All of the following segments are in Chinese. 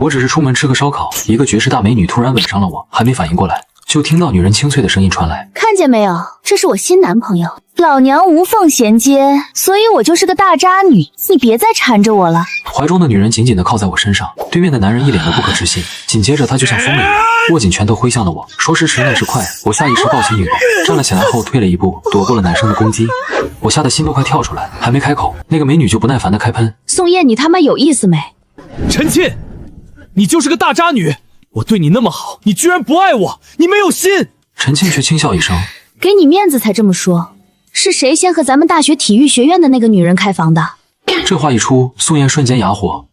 我只是出门吃个烧烤，一个绝世大美女突然吻上了我，还没反应过来，就听到女人清脆的声音传来：“看见没有，这是我新男朋友，老娘无缝衔接，所以我就是个大渣女，你别再缠着我了。”怀中的女人紧紧地靠在我身上，对面的男人一脸的不可置信，紧接着他就像疯了一样，握紧拳头挥向了我。说时迟，那时快，我下意识抱起女人，站了起来后退了一步，躲过了男生的攻击。我吓得心都快跳出来，还没开口，那个美女就不耐烦地开喷：“宋燕，你他妈有意思没？陈沁，你就是个大渣女，我对你那么好，你居然不爱我，你没有心！”陈沁却轻笑一声：“给你面子才这么说，是谁先和咱们大学体育学院的那个女人开房的？”这话一出，宋燕瞬间哑火：“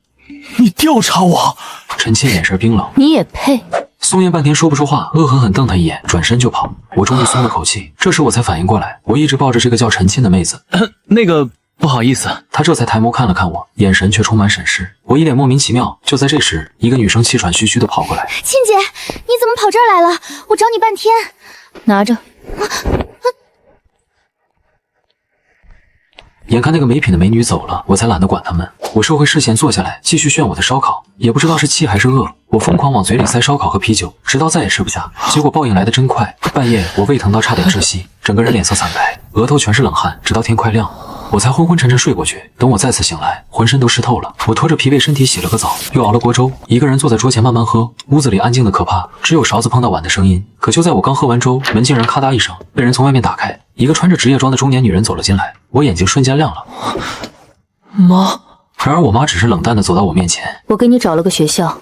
你调查我！”陈沁眼神冰冷：“你也配？”宋燕半天说不出话，恶狠狠瞪他一眼，转身就跑。我终于松了口气，这时我才反应过来，我一直抱着这个叫陈沁的妹子。那个不好意思，她这才抬眸看了看我，眼神却充满审视。我一脸莫名其妙。就在这时，一个女生气喘吁吁地跑过来：“沁姐，你怎么跑这儿来了？我找你半天。”拿着。眼看那个没品的美女走了，我才懒得管他们。我收回视线，坐下来继续炫我的烧烤。也不知道是气还是饿，我疯狂往嘴里塞烧烤和啤酒，直到再也吃不下。结果报应来得真快，半夜我胃疼到差点窒息，整个人脸色惨白，额头全是冷汗，直到天快亮，我才昏昏沉沉睡过去。等我再次醒来，浑身都湿透了。我拖着疲惫身体洗了个澡，又熬了锅粥，一个人坐在桌前慢慢喝。屋子里安静的可怕，只有勺子碰到碗的声音。可就在我刚喝完粥，门竟然咔嗒一声被人从外面打开，一个穿着职业装的中年女人走了进来。我眼睛瞬间亮了。妈。然而我妈只是冷淡地走到我面前：“我给你找了个学校，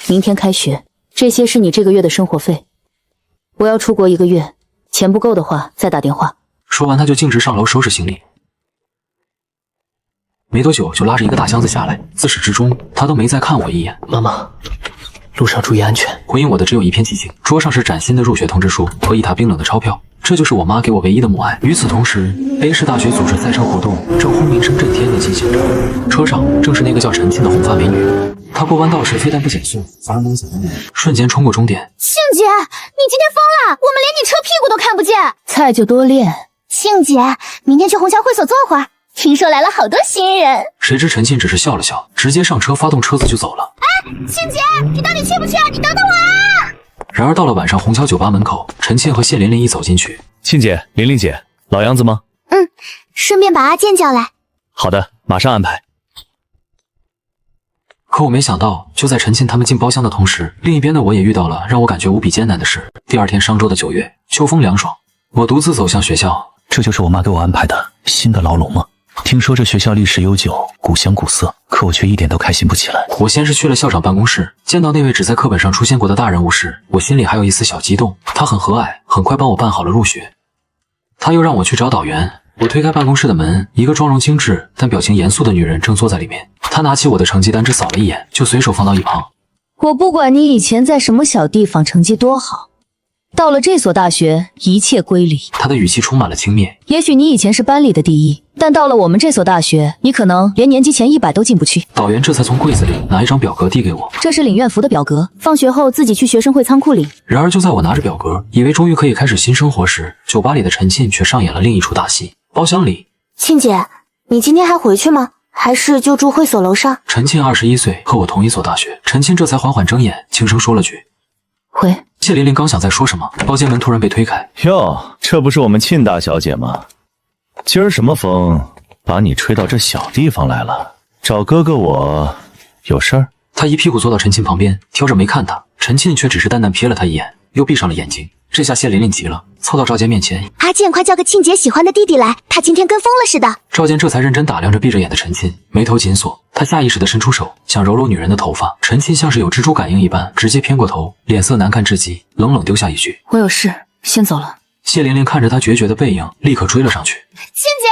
明天开学，这些是你这个月的生活费。我要出国1个月，钱不够的话再打电话。”说完，她就径直上楼收拾行李。没多久就拉着一个大箱子下来，自始至终她都没再看我一眼。妈妈，路上注意安全。回应我的只有一片寂静，桌上是崭新的入学通知书和一沓冰冷的钞票，这就是我妈给我唯一的母爱。与此同时 ，A 市大学组织赛车活动正轰鸣声震天地进行着，车上正是那个叫陈沁的红发美女。她过弯道时非但不减速，反而能瞬间冲过终点。沁姐，你今天疯了，我们连你车屁股都看不见。菜就多练。沁姐，明天去虹桥会所坐会儿，听说来了好多新人。谁知陈沁只是笑了笑，直接上车发动车子就走了。沁姐，你到底去不去啊？你等等我啊！然而到了晚上，虹桥酒吧门口，陈沁和谢琳琳一走进去。沁姐，琳琳姐，老样子吗？顺便把阿健叫来。好的，马上安排。可我没想到，就在陈沁他们进包厢的同时，另一边的我也遇到了让我感觉无比艰难的事。第二天商周的9月，秋风凉爽，我独自走向学校。这就是我妈给我安排的新的牢笼吗？听说这学校历史悠久，古香古色，可我却一点都开心不起来。我先是去了校长办公室，见到那位只在课本上出现过的大人物时，我心里还有一丝小激动。他很和蔼，很快帮我办好了入学。他又让我去找导员。我推开办公室的门，一个妆容精致但表情严肃的女人正坐在里面。她拿起我的成绩单，只扫了一眼，就随手放到一旁。我不管你以前在什么小地方成绩多好，到了这所大学，一切归零。她的语气充满了轻蔑。也许你以前是班里的第一，但到了我们这所大学，你可能连年级前100都进不去。导员这才从柜子里拿一张表格递给我，这是领院服的表格，放学后自己去学生会仓库领。然而就在我拿着表格，以为终于可以开始新生活时，酒吧里的陈沁却上演了另一出大戏。包厢里，沁姐，你今天还回去吗？还是就住会所楼上？陈沁21岁，和我同一所大学。陈沁这才缓缓睁眼，轻声说了句：“回。”谢琳琳刚想再说什么，包间门突然被推开。哟，这不是我们沁大小姐吗？今儿什么风把你吹到这小地方来了？找哥哥我有事儿？她一屁股坐到陈沁旁边，挑着眉看他。陈沁却只是淡淡瞥了他一眼，又闭上了眼睛。这下谢琳琳急了，凑到赵坚面前：“阿健，快叫个沁姐喜欢的弟弟来，他今天跟疯了似的。”赵坚这才认真打量着闭着眼的陈沁，眉头紧锁。他下意识地伸出手，想揉揉女人的头发。陈沁像是有蜘蛛感应一般，直接偏过头，脸色难看至极，冷冷丢下一句：“我有事，先走了。”谢琳琳看着他决绝的背影，立刻追了上去：“沁姐，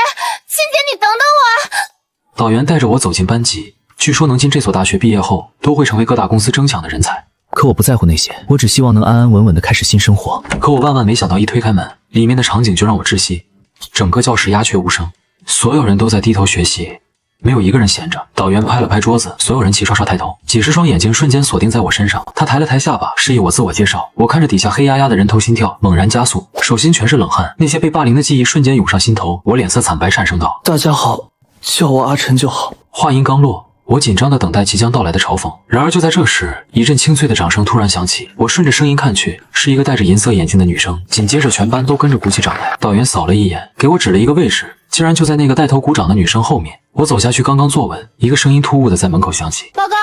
你等等我！”导员带着我走进班级，据说能进这所大学毕业后，都会成为各大公司争抢的人才。可我不在乎那些，我只希望能安安稳稳地开始新生活。可我万万没想到，一推开门，里面的场景就让我窒息。整个教室鸦雀无声，所有人都在低头学习，没有一个人闲着。导员拍了拍桌子，所有人齐刷刷抬头，几十双眼睛瞬间锁定在我身上。他抬了抬下巴，示意我自我介绍。我看着底下黑压压的人头，心跳猛然加速，手心全是冷汗。那些被霸凌的记忆瞬间涌上心头，我脸色惨白，颤声道：“大家好，叫我阿晨就好。”话音刚落，我紧张地等待即将到来的嘲讽。然而就在这时，一阵清脆的掌声突然响起。我顺着声音看去，是一个戴着银色眼镜的女生。紧接着，全班都跟着鼓起掌来。导员扫了一眼，给我指了一个位置，竟然就在那个带头鼓掌的女生后面。我走下去，刚刚坐稳，一个声音突兀地在门口响起：“报告！”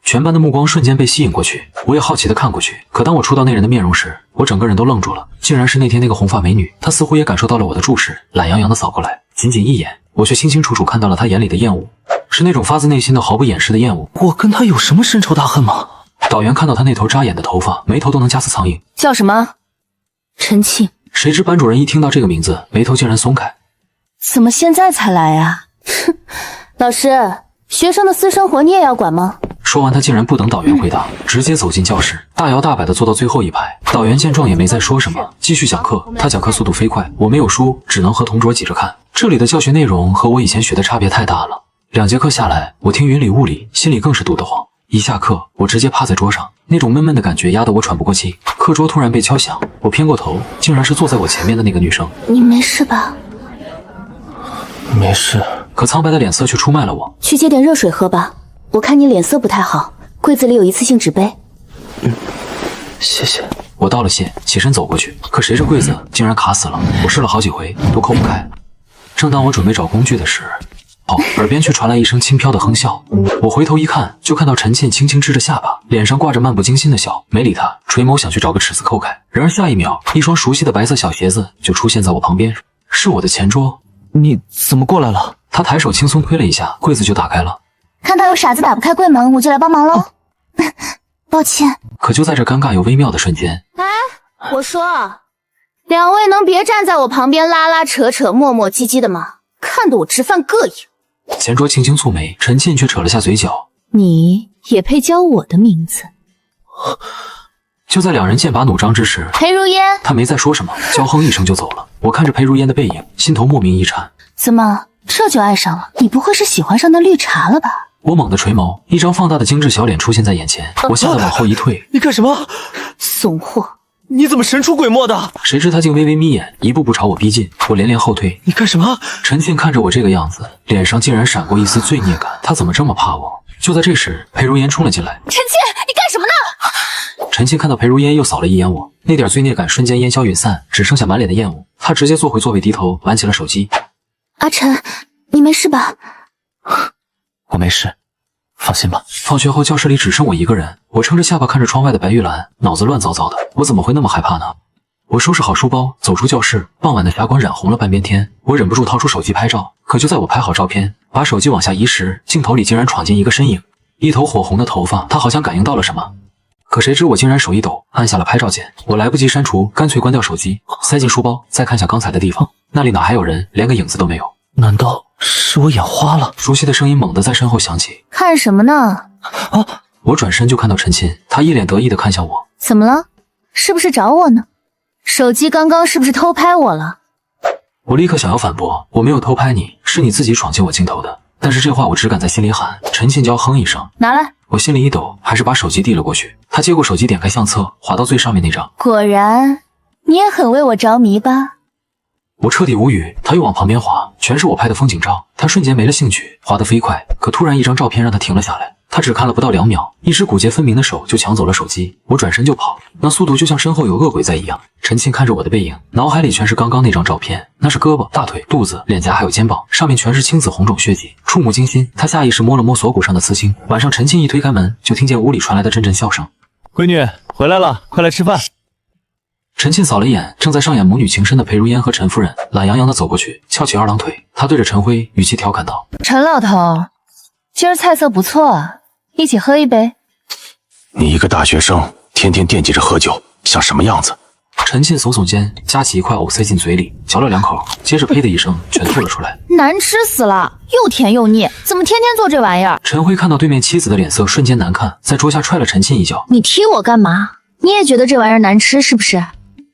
全班的目光瞬间被吸引过去，我也好奇地看过去。可当我触到那人的面容时，我整个人都愣住了，竟然是那天那个红发美女。她似乎也感受到了我的注视，懒洋洋地扫过来，仅仅一眼，我却清清楚楚看到了她眼里的厌恶，是那种发自内心的毫不掩饰的厌恶。我跟他有什么深仇大恨吗？导员看到他那头扎眼的头发，眉头都能夹死苍蝇。叫什么？陈庆。谁知班主任一听到这个名字，眉头竟然松开。怎么现在才来啊？哼，老师，学生的私生活你也要管吗？说完，他竟然不等导员回答，直接走进教室，大摇大摆地坐到最后一排。导员见状也没再说什么，继续讲课。他讲课速度飞快，我没有书，只能和同桌挤着看。这里的教学内容和我以前学的差别太大了。2节课下来，我听云里雾里，心里更是堵得慌。一下课，我直接趴在桌上，那种闷闷的感觉压得我喘不过气。课桌突然被敲响，我偏过头，竟然是坐在我前面的那个女生。你没事吧？没事。可苍白的脸色却出卖了我。去接点热水喝吧，我看你脸色不太好，柜子里有一次性纸杯。谢谢。我道了谢，起身走过去，可谁知柜子竟然卡死了，我试了好几回都扣不开。正当我准备找工具的时候，耳边却传来一声轻飘的哼笑。我回头一看，就看到陈倩轻轻支着下巴，脸上挂着漫不经心的笑。没理他，垂眸想去找个尺子扣开。然而下一秒，一双熟悉的白色小鞋子就出现在我旁边，是我的前桌。你怎么过来了？他抬手轻松推了一下，柜子就打开了。看到有傻子打不开柜门，我就来帮忙喽。抱歉。可就在这尴尬又微妙的瞬间，我说，两位能别站在我旁边拉拉扯扯、磨磨唧唧的吗？看得我直犯膈应。前桌轻轻蹙眉，陈倩却扯了下嘴角。你也配叫我的名字？就在两人剑拔弩张之时，裴如烟，他没再说什么，娇哼一声就走了。我看着裴如烟的背影，心头莫名一颤。怎么这就爱上了？你不会是喜欢上那绿茶了吧？我猛地垂眸，一张放大的精致小脸出现在眼前，我吓得往后一退。你干什么？怂货！你怎么神出鬼没的？谁知他竟微微眯眼，一步步朝我逼近，我连连后退。你干什么？陈倩看着我这个样子，脸上竟然闪过一丝罪孽感。他怎么这么怕我？就在这时，裴如烟冲了进来。陈倩，你干什么呢？陈倩看到裴如烟，又扫了一眼我，那点罪孽感瞬间烟消云散，只剩下满脸的厌恶。她直接坐回座位，低头玩起了手机。阿晨，你没事吧？我没事，放心吧。放学后，教室里只剩我一个人，我撑着下巴看着窗外的白玉兰，脑子乱糟糟的。我怎么会那么害怕呢？我收拾好书包，走出教室，傍晚的霞光染红了半边天。我忍不住掏出手机拍照，可就在我拍好照片，把手机往下移时，镜头里竟然闯进一个身影，一头火红的头发。他好像感应到了什么，可谁知我竟然手一抖，按下了拍照键。我来不及删除，干脆关掉手机，塞进书包，再看向刚才的地方，那里哪还有人，连个影子都没有。难道是我眼花了？熟悉的声音猛地在身后响起。看什么呢？我转身就看到陈沁，她一脸得意地看向我。怎么了？是不是找我呢？手机刚刚是不是偷拍我了？我立刻想要反驳，我没有偷拍你，是你自己闯进我镜头的。但是这话我只敢在心里喊。陈沁就要哼一声，拿来。我心里一抖，还是把手机递了过去。他接过手机，点开相册，滑到最上面那张。果然，你也很为我着迷吧？我彻底无语，他又往旁边滑，全是我拍的风景照。他瞬间没了兴趣，滑得飞快。可突然一张照片让他停了下来，他只看了不到2秒，一只骨节分明的手就抢走了手机。我转身就跑，那速度就像身后有恶鬼在一样。陈沁看着我的背影，脑海里全是刚刚那张照片，那是胳膊、大腿、肚子、脸颊还有肩膀，上面全是青紫红肿血迹，触目惊心。他下意识摸了摸锁骨上的刺青。晚上陈沁一推开门，就听见屋里传来的阵阵笑声。闺女回来了，快来吃饭。陈沁扫了一眼正在上演母女情深的裴如烟和陈夫人，懒洋洋地走过去，翘起2郎腿。他对着陈辉语气调侃道：陈老头，今儿菜色不错啊，一起喝一杯。你一个大学生，天天惦记着喝酒，像什么样子？陈沁耸耸肩，夹起一块藕塞进嘴里，嚼了2口，接着呸的一声全吐了出来。难吃死了，又甜又腻，怎么天天做这玩意儿？陈辉看到对面妻子的脸色瞬间难看，在桌下踹了陈沁一脚。你踢我干嘛？你也觉得这玩意儿难吃是不是？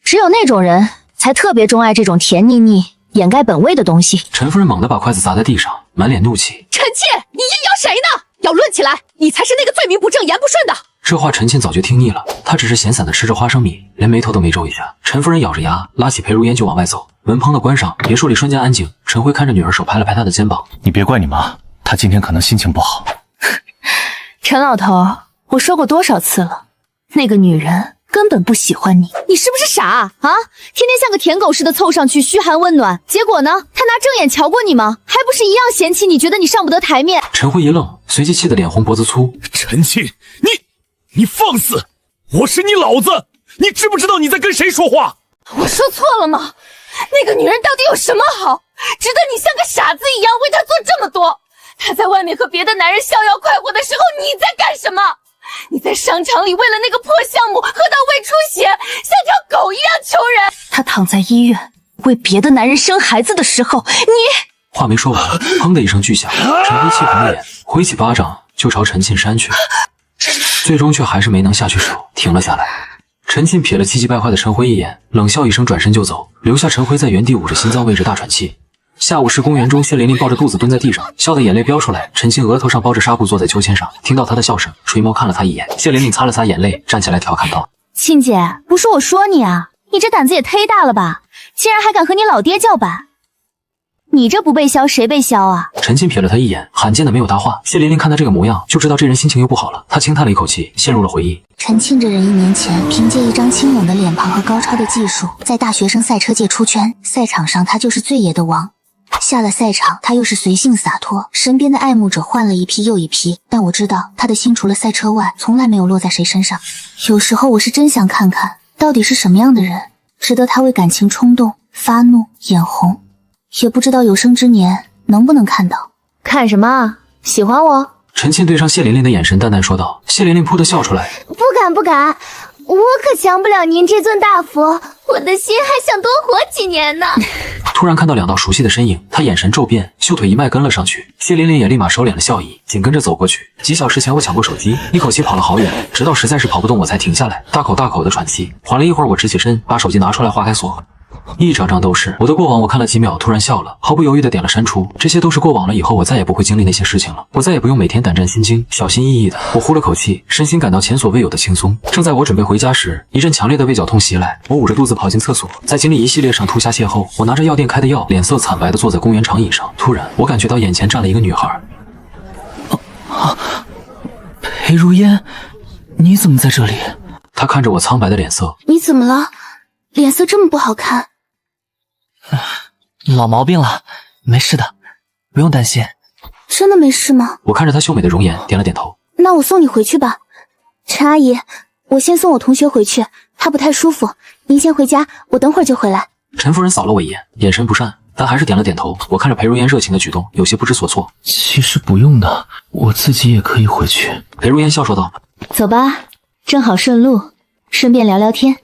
只有那种人才特别钟爱这种甜腻腻、掩盖本味的东西。陈夫人猛地把筷子砸在地上，满脸怒气。陈沁，你阴阳谁呢？要论起来，你才是那个罪名不正言不顺的。这话陈沁早就听腻了，她只是闲散地吃着花生米，连眉头都没皱一下。陈夫人咬着牙，拉起裴如烟就往外走。门砰的关上，别墅里瞬间安静。陈辉看着女儿手，拍了拍她的肩膀：你别怪你妈，她今天可能心情不好。陈老头，我说过多少次了，那个女人根本不喜欢你。你是不是傻啊？天天像个舔狗似的凑上去嘘寒问暖，结果呢？他拿正眼瞧过你吗？还不是一样嫌弃你，觉得你上不得台面。陈辉一愣，随即气得脸红脖子粗。陈庆，你放肆！我是你老子，你知不知道你在跟谁说话？我说错了吗？那个女人到底有什么好，值得你像个傻子一样为她做这么多？她在外面和别的男人逍遥快活的时候，你在干什么？你在商场里为了那个破项目喝到胃出血，像条狗一样求人。她躺在医院为别的男人生孩子的时候，你……话没说完，砰的一声巨响，陈辉气红了眼，挥起巴掌就朝陈庆扇去，最终却还是没能下去手，停了下来。陈庆瞥了气急败坏的陈辉一眼，冷笑一声，转身就走，留下陈辉在原地捂着心脏位置大喘气。下午市公园中，谢琳琳抱着肚子蹲在地上，笑得眼泪飙出来。陈庆额头上包着纱布，坐在秋千上，听到她的笑声，垂眸看了她一眼。谢琳琳擦了擦眼泪，站起来调侃道：“庆姐，不是我说你啊，你这胆子也忒大了吧，竟然还敢和你老爹叫板！你这不被削，谁被削啊？”陈庆瞥了他一眼，罕见的没有搭话。谢琳琳看他这个模样，就知道这人心情又不好了。她轻叹了一口气，陷入了回忆。陈庆这人1年前凭借一张清冷的脸庞和高超的技术，在大学生赛车界出圈，赛场上他就是最爷的王。下了赛场，他又是随性洒脱，身边的爱慕者换了一批又一批。但我知道他的心除了赛车外，从来没有落在谁身上。有时候我是真想看看，到底是什么样的人，值得他为感情冲动、发怒、眼红。也不知道有生之年能不能看到。看什么啊？喜欢我？陈庆对上谢琳琳的眼神淡淡说道。谢琳琳扑的笑出来，不敢不敢，我可降不了您这尊大佛，我的心还想多活几年呢。突然看到2道熟悉的身影，他眼神骤变，秀腿一迈跟了上去。谢琳琳也立马收敛了笑意，紧跟着走过去。几小时前我抢过手机，一口气跑了好远，直到实在是跑不动我才停下来，大口大口的喘气。缓了一会儿，我直起身，把手机拿出来划开锁。一张张都是我的过往，我看了几秒，突然笑了，毫不犹豫的点了删除。这些都是过往了，以后我再也不会经历那些事情了，我再也不用每天胆战心惊、小心翼翼的。我呼了口气，身心感到前所未有的轻松。正在我准备回家时，一阵强烈的胃绞痛袭来，我捂着肚子跑进厕所。在经历一系列上吐下泻后，我拿着药店开的药，脸色惨白的坐在公园长椅上。突然，我感觉到眼前站了一个女孩。裴如烟，你怎么在这里？她看着我苍白的脸色，你怎么了？脸色这么不好看。老毛病了，没事的，不用担心。真的没事吗？我看着她秀美的容颜，点了点头。那我送你回去吧。陈阿姨，我先送我同学回去，他不太舒服，您先回家，我等会儿就回来。陈夫人扫了我一眼，眼神不善，但还是点了点头。我看着裴如烟热情的举动，有些不知所措。其实不用的，我自己也可以回去。裴如烟笑说道。走吧，正好顺路，顺便聊聊天。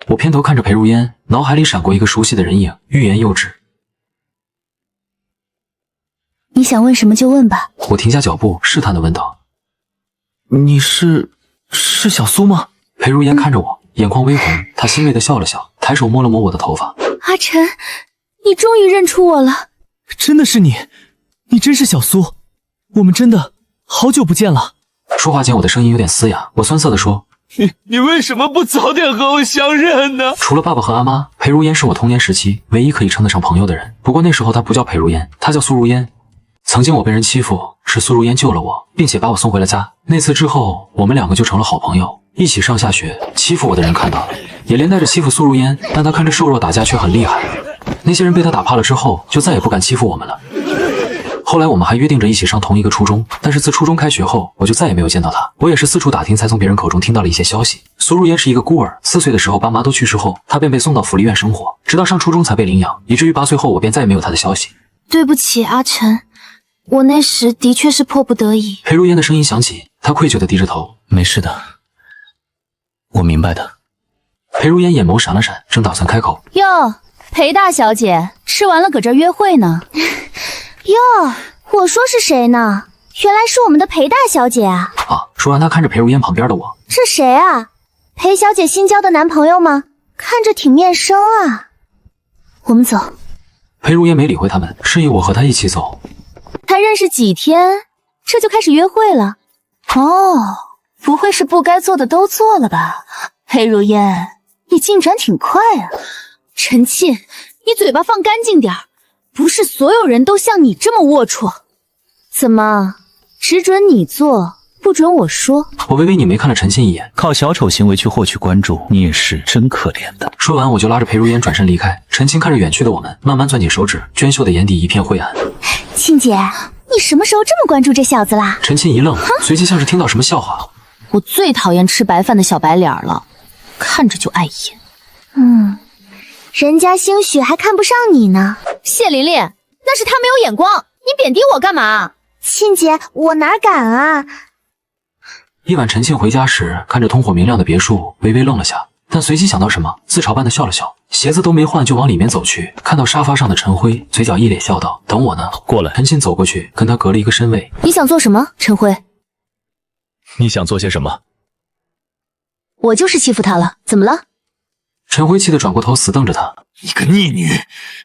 我偏头看着裴如烟，脑海里闪过一个熟悉的人影，欲言又止。你想问什么就问吧。我停下脚步，试探地问道：“你是小苏吗？”裴如烟看着我，眼眶微红，她欣慰地笑了笑，抬手摸了摸我的头发。阿晨，你终于认出我了。真的是你，你真是小苏，我们真的好久不见了。说话间，我的声音有点嘶哑，我酸涩地说：“你为什么不早点和我相认呢？”除了爸爸和阿妈，裴如烟是我童年时期唯一可以称得上朋友的人。不过那时候她不叫裴如烟，她叫苏如烟。曾经我被人欺负，是苏如烟救了我，并且把我送回了家。那次之后，我们2个就成了好朋友，一起上下学。欺负我的人看到了，也连带着欺负苏如烟，但她看着瘦弱打架却很厉害。那些人被她打怕了之后，就再也不敢欺负我们了。后来我们还约定着一起上同一个初中，但是自初中开学后，我就再也没有见到她。我也是四处打听，才从别人口中听到了一些消息。苏如烟是一个孤儿，4岁的时候爸妈都去世后，她便被送到福利院生活，直到上初中才被领养，以至于8岁后我便再也没有她的消息。对不起，阿晨，我那时的确是迫不得已。裴如烟的声音响起，她愧疚地低着头。没事的，我明白的。裴如烟眼眸闪了闪，正打算开口。哟，裴大小姐，吃完了搁这儿约会呢？哟，我说是谁呢？原来是我们的裴大小姐啊！说完，她看着裴如烟旁边的我。这谁啊？裴小姐新交的男朋友吗？看着挺面生啊。我们走。裴如烟没理会他们，示意我和她一起走。才认识几天，这就开始约会了？哦，不会是不该做的都做了吧？裴如烟，你进展挺快啊。陈沁，你嘴巴放干净点儿，不是所有人都像你这么龌龊。怎么，只准你做，不准我说。我微微拧眉看了陈沁一眼，靠小丑行为去获取关注，你也是真可怜的。说完我就拉着裴如烟转身离开。陈沁看着远去的我们，慢慢攥紧手指，娟秀的眼底一片灰暗。沁姐，你什么时候这么关注这小子啦？陈沁一愣，随即像是听到什么笑话。我最讨厌吃白饭的小白脸了，看着就碍眼。人家兴许还看不上你呢。谢琳琳，那是他没有眼光，你贬低我干嘛？沁姐，我哪敢啊！夜晚陈沁回家时，看着通火明亮的别墅，微微愣了下，但随即想到什么，自嘲般的笑了笑，鞋子都没换就往里面走去。看到沙发上的陈辉，嘴角一咧笑道：“等我呢。”过来。陈沁走过去，跟他隔了一个身位。你想做什么，陈辉？你想做些什么？我就是欺负他了，怎么了？陈辉气得转过头，死瞪着他。你个逆女，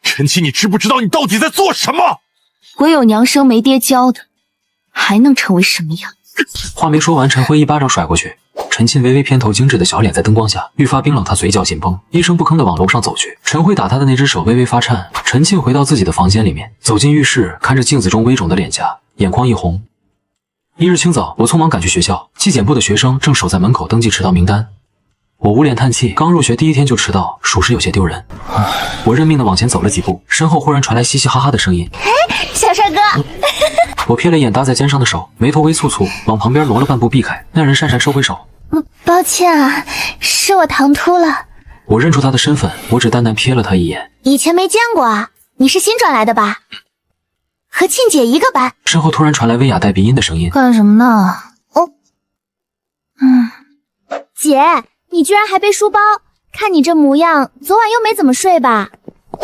陈沁，你知不知道你到底在做什么？唯有娘生没爹教的，还能成为什么样？话没说完，陈辉一巴掌甩过去。陈沁微微偏头，精致的小脸在灯光下愈发冰冷，他嘴角紧绷，一声不吭地往楼上走去。陈辉打他的那只手微微发颤。陈沁回到自己的房间里面，走进浴室，看着镜子中微肿的脸颊，眼眶一红。一日清早，我匆忙赶去学校，纪检部的学生正守在门口登记迟到名单。我捂脸叹气，刚入学第一天就迟到，属实有些丢人。我认命地往前走了几步，身后忽然传来嘻嘻哈哈的声音。小帅哥，我瞥了一眼搭在肩上的手，眉头微蹙蹙，往旁边挪了半步避开。那人讪讪收回手。抱歉啊，是我唐突了。我认出他的身份，我只淡淡瞥了他一眼。以前没见过啊，你是新转来的吧？和沁姐一个班。身后突然传来微哑带鼻音的声音。干什么呢？姐，你居然还背书包，看你这模样，昨晚又没怎么睡吧？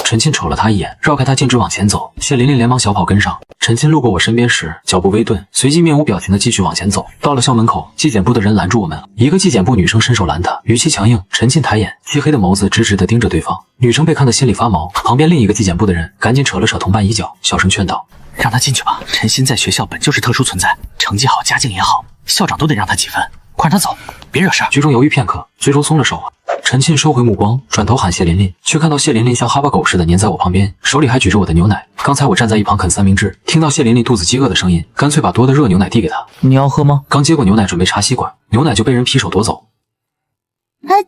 陈沁瞅了他一眼，绕开他径直往前走。谢琳琳连忙小跑跟上。陈沁路过我身边时，脚步微顿，随即面无表情地继续往前走。到了校门口，纪检部的人拦住我们，一个纪检部女生伸手拦他，语气强硬。陈沁抬眼，漆黑的眸子直直地盯着对方。女生被看得心里发毛，旁边另一个纪检部的人赶紧扯了扯同伴衣角，小声劝道：“让他进去吧，陈沁在学校本就是特殊存在，成绩好，家境也好，校长都得让他几分。快让他走，别惹事儿。”局中犹豫片刻，最终松了手。陈沁收回目光，转头喊谢琳琳，却看到谢琳琳像哈巴狗似的粘在我旁边，手里还举着我的牛奶。刚才我站在一旁啃三明治，听到谢琳琳肚子饥饿的声音，干脆把多的热牛奶递给她。你要喝吗？刚接过牛奶准备插吸管，牛奶就被人劈手夺走。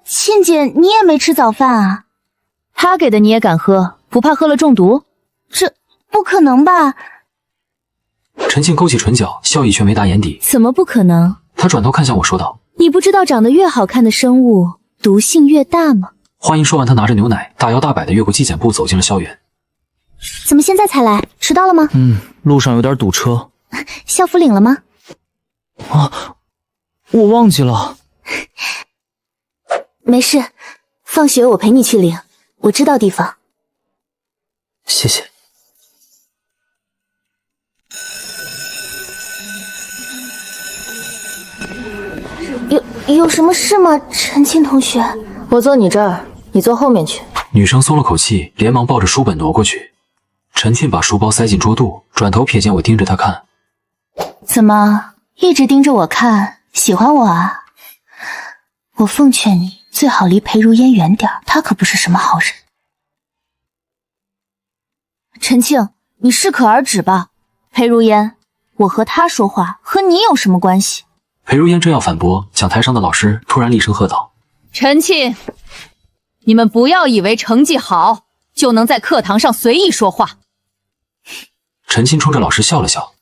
沁姐，你也没吃早饭啊？他给的你也敢喝，不怕喝了中毒？这不可能吧？陈沁勾起唇角，笑意却没达眼底。怎么不可能？他转头看向我说道：“你不知道长得越好看的生物毒性越大吗？”话音说完，他拿着牛奶大摇大摆地越过纪检部走进了校园。怎么现在才来？迟到了吗？路上有点堵车。校服领了吗？我忘记了。没事，放学我陪你去领，我知道地方。谢谢。有什么事吗，陈沁同学？我坐你这儿，你坐后面去。女生松了口气，连忙抱着书本挪过去。陈沁把书包塞进桌肚，转头瞥见我盯着他看。怎么一直盯着我看？喜欢我啊？我奉劝你最好离裴如烟远点，她可不是什么好人。陈沁，你适可而止吧。裴如烟，我和她说话和你有什么关系？裴如烟正要反驳，讲台上的老师突然厉声喝道：“陈沁，你们不要以为成绩好就能在课堂上随意说话。”陈沁冲着老师笑了笑：“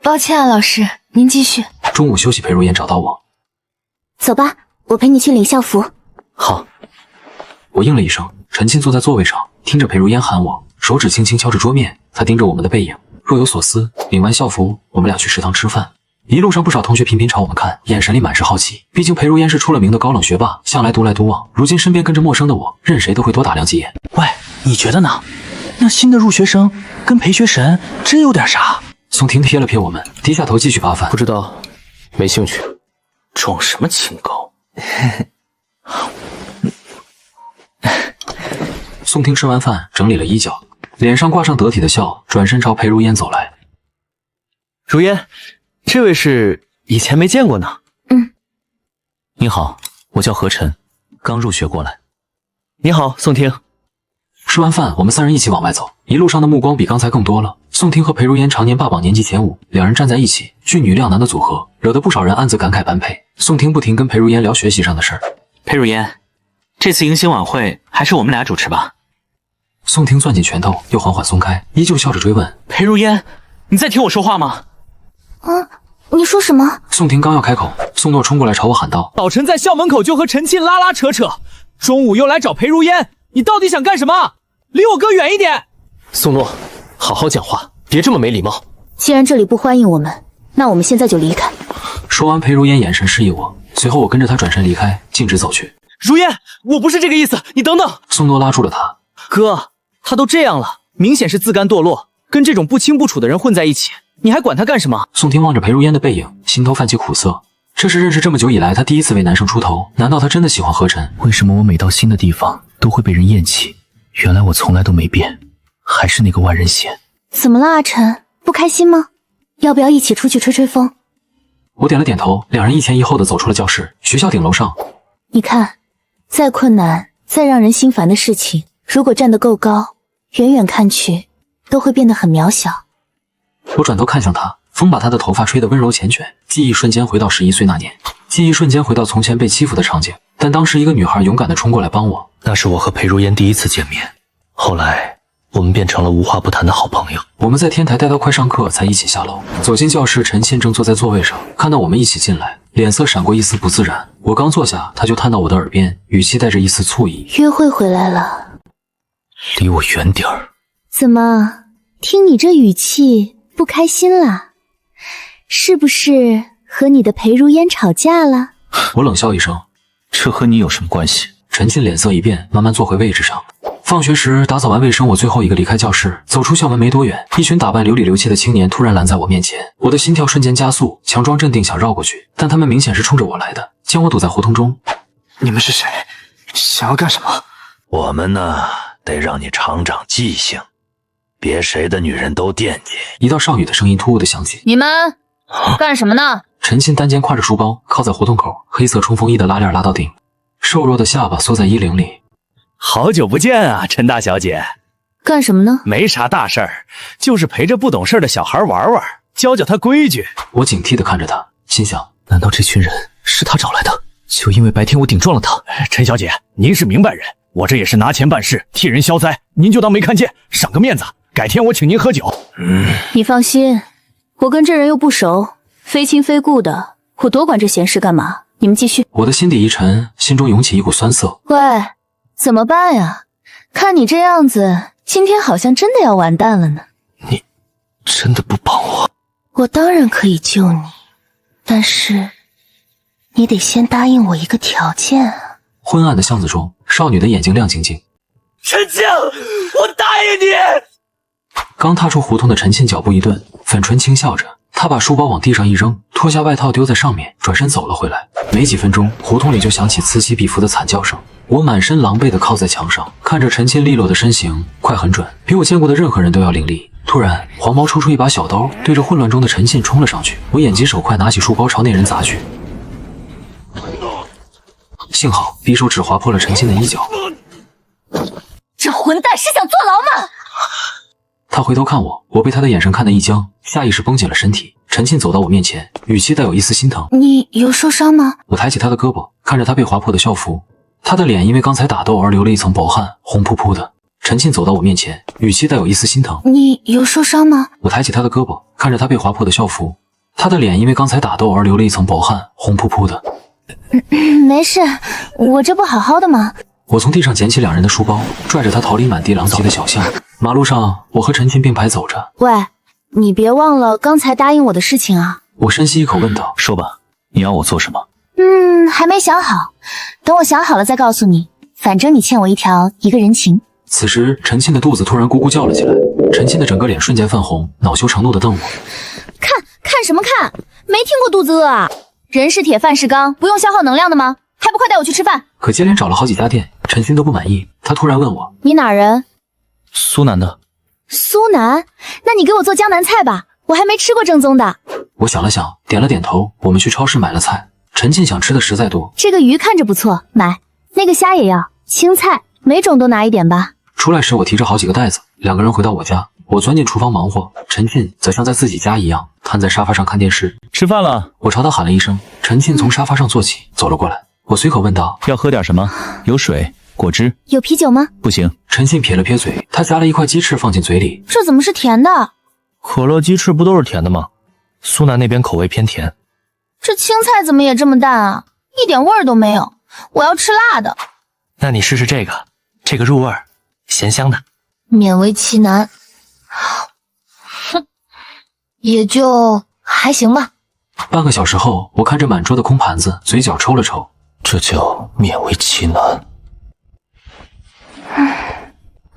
抱歉啊，老师，您继续。”中午休息，裴如烟找到我：“走吧，我陪你去领校服。”好。我应了一声。陈沁坐在座位上，听着裴如烟喊我，手指轻轻敲着桌面。他盯着我们的背影，若有所思。领完校服，我们俩去食堂吃饭。一路上不少同学频频朝我们看，眼神里满是好奇。毕竟裴如烟是出了名的高冷学霸，向来独来独往。如今身边跟着陌生的我，任谁都会多打量几眼。喂，你觉得呢？那新的入学生跟裴学神真有点啥？宋婷瞥了瞥我们，低下头继续扒饭。不知道，没兴趣。装什么清高？宋婷吃完饭，整理了衣角，脸上挂上得体的笑，转身朝裴如烟走来。如烟，这位是以前没见过呢。你好，我叫何晨，刚入学过来。你好，宋婷。吃完饭，我们三人一起往外走。一路上的目光比刚才更多了。宋婷和裴如烟常年霸榜年级前5，两人站在一起，俊女靓男的组合，惹得不少人暗自感慨般配。宋婷不停跟裴如烟聊学习上的事儿。裴如烟，这次迎新晚会还是我们俩主持吧。宋婷攥紧拳头，又缓缓松开，依旧笑着追问：裴如烟，你在听我说话吗？你说什么？宋婷刚要开口，宋诺冲过来朝我喊道：早晨在校门口就和陈沁拉拉扯扯，中午又来找裴如烟，你到底想干什么？离我哥远一点！宋诺，好好讲话，别这么没礼貌。既然这里不欢迎我们，那我们现在就离开。说完，裴如烟眼神示意我，随后我跟着她转身离开，径直走去。如烟，我不是这个意思，你等等。宋诺拉住了他。哥，他都这样了，明显是自甘堕落，跟这种不清不楚的人混在一起，你还管他干什么？宋婷望着裴如烟的背影，心头泛起苦涩。这是认识这么久以来她第一次为男生出头，难道她真的喜欢何晨？为什么我每到新的地方都会被人厌弃？原来我从来都没变，还是那个万人嫌。怎么了，阿晨？不开心吗？要不要一起出去吹吹风？我点了点头，两人一前一后的走出了教室。学校顶楼上，你看，再困难、再让人心烦的事情，如果站得够高，远远看去，都会变得很渺小。我转头看向他，风把他的头发吹得温柔缱绻，记忆瞬间回到11岁那年，记忆瞬间回到从前被欺负的场景。但当时一个女孩勇敢地冲过来帮我。那是我和裴如烟第一次见面，后来我们变成了无话不谈的好朋友。我们在天台待到快上课才一起下楼。走进教室，陈沁正坐在座位上，看到我们一起进来，脸色闪过一丝不自然。我刚坐下，他就探到我的耳边，语气带着一丝醋意：约会回来了，离我远点儿。怎么，听你这语气不开心啦？是不是和你的裴如烟吵架了？我冷笑一声：这和你有什么关系？陈沁脸色一变，慢慢坐回位置上。放学时打扫完卫生，我最后一个离开教室，走出校门没多远，一群打扮流里流气的青年突然拦在我面前，我的心跳瞬间加速，强装镇定想绕过去，但他们明显是冲着我来的，将我堵在胡同中。你们是谁？想要干什么？我们呢，得让你长长记性，别谁的女人都惦记。一道少女的声音突兀的响起：你们干什么呢？陈沁单肩挎着书包，靠在胡同口，黑色冲锋衣的拉链拉到顶，瘦弱的下巴缩在衣领里。好久不见啊，陈大小姐。干什么呢？没啥大事儿，就是陪着不懂事的小孩玩玩，教教他规矩。我警惕地看着他，心想：难道这群人是他找来的？就因为白天我顶撞了他。陈小姐，您是明白人，我这也是拿钱办事，替人消灾，您就当没看见，赏个面子。改天我请您喝酒。你放心，我跟这人又不熟，非亲非故的，我多管这闲事干嘛？你们继续。我的心底一沉，心中涌起一股酸涩。喂，怎么办呀？看你这样子，今天好像真的要完蛋了呢。你真的不帮我？我当然可以救你，但是你得先答应我一个条件啊。昏暗的巷子中，少女的眼睛亮晶晶。陈沁，我答应你。刚踏出胡同的陈沁脚步一顿，粉唇轻笑着，她把书包往地上一扔，脱下外套丢在上面，转身走了回来。没几分钟，胡同里就响起此起彼伏的惨叫声。我满身狼狈地靠在墙上，看着陈沁利落的身形，快很准，比我见过的任何人都要凌厉。突然，黄毛抽出一把小刀，对着混乱中的陈沁冲了上去。我眼疾手快，拿起书包朝那人砸去。幸好匕首只划破了陈沁的衣角。这混蛋是想坐牢吗？他回头看我，我被他的眼神看得一僵，下意识绷紧了身体。陈沁走到我面前，语气带有一丝心疼：你有受伤吗？我抬起他的胳膊，看着他被划破的校服，他的脸因为刚才打斗而流了一层薄汗，红扑扑的。陈沁走到我面前，语气带有一丝心疼：你有受伤吗？我抬起他的胳膊，看着他被划破的校服，他的脸因为刚才打斗而流了一层薄汗，红扑扑的。没事，我这不好好的吗？我从地上捡起两人的书包，拽着他逃离满地狼藉的小巷。马路上，我和陈沁并排走着。喂，你别忘了刚才答应我的事情啊！我深吸一口问道：说吧，你要我做什么？还没想好，等我想好了再告诉你。反正你欠我一个人情。此时，陈沁的肚子突然咕咕叫了起来，陈沁的整个脸瞬间泛红，恼羞成怒地瞪我。看什么看？没听过肚子饿啊？人是铁，饭是钢，不用消耗能量的吗？还不快带我去吃饭？可接连找了好几家店，陈沁都不满意。他突然问我：你哪人？苏南的。苏南？那你给我做江南菜吧，我还没吃过正宗的。我想了想，点了点头。我们去超市买了菜。陈沁想吃的实在多。这个鱼看着不错，买。那个虾也要，青菜每种都拿一点吧。出来时我提着好几个袋子，两个人回到我家，我钻进厨房忙活，陈沁则像在自己家一样瘫在沙发上看电视。吃饭了。我朝他喊了一声，陈沁从沙发上坐起，走了过来。我随口问道：要喝点什么？有水、果汁。有啤酒吗？不行。陈沁撇了撇嘴，他夹了一块鸡翅放进嘴里。这怎么是甜的？可乐鸡翅不都是甜的吗？苏南那边口味偏甜。这青菜怎么也这么淡啊？一点味儿都没有。我要吃辣的。那你试试这个，这个入味儿，咸香的。勉为其难。哼，也就还行吧。半个小时后，我看着满桌的空盘子，嘴角抽了抽。这叫勉为其难。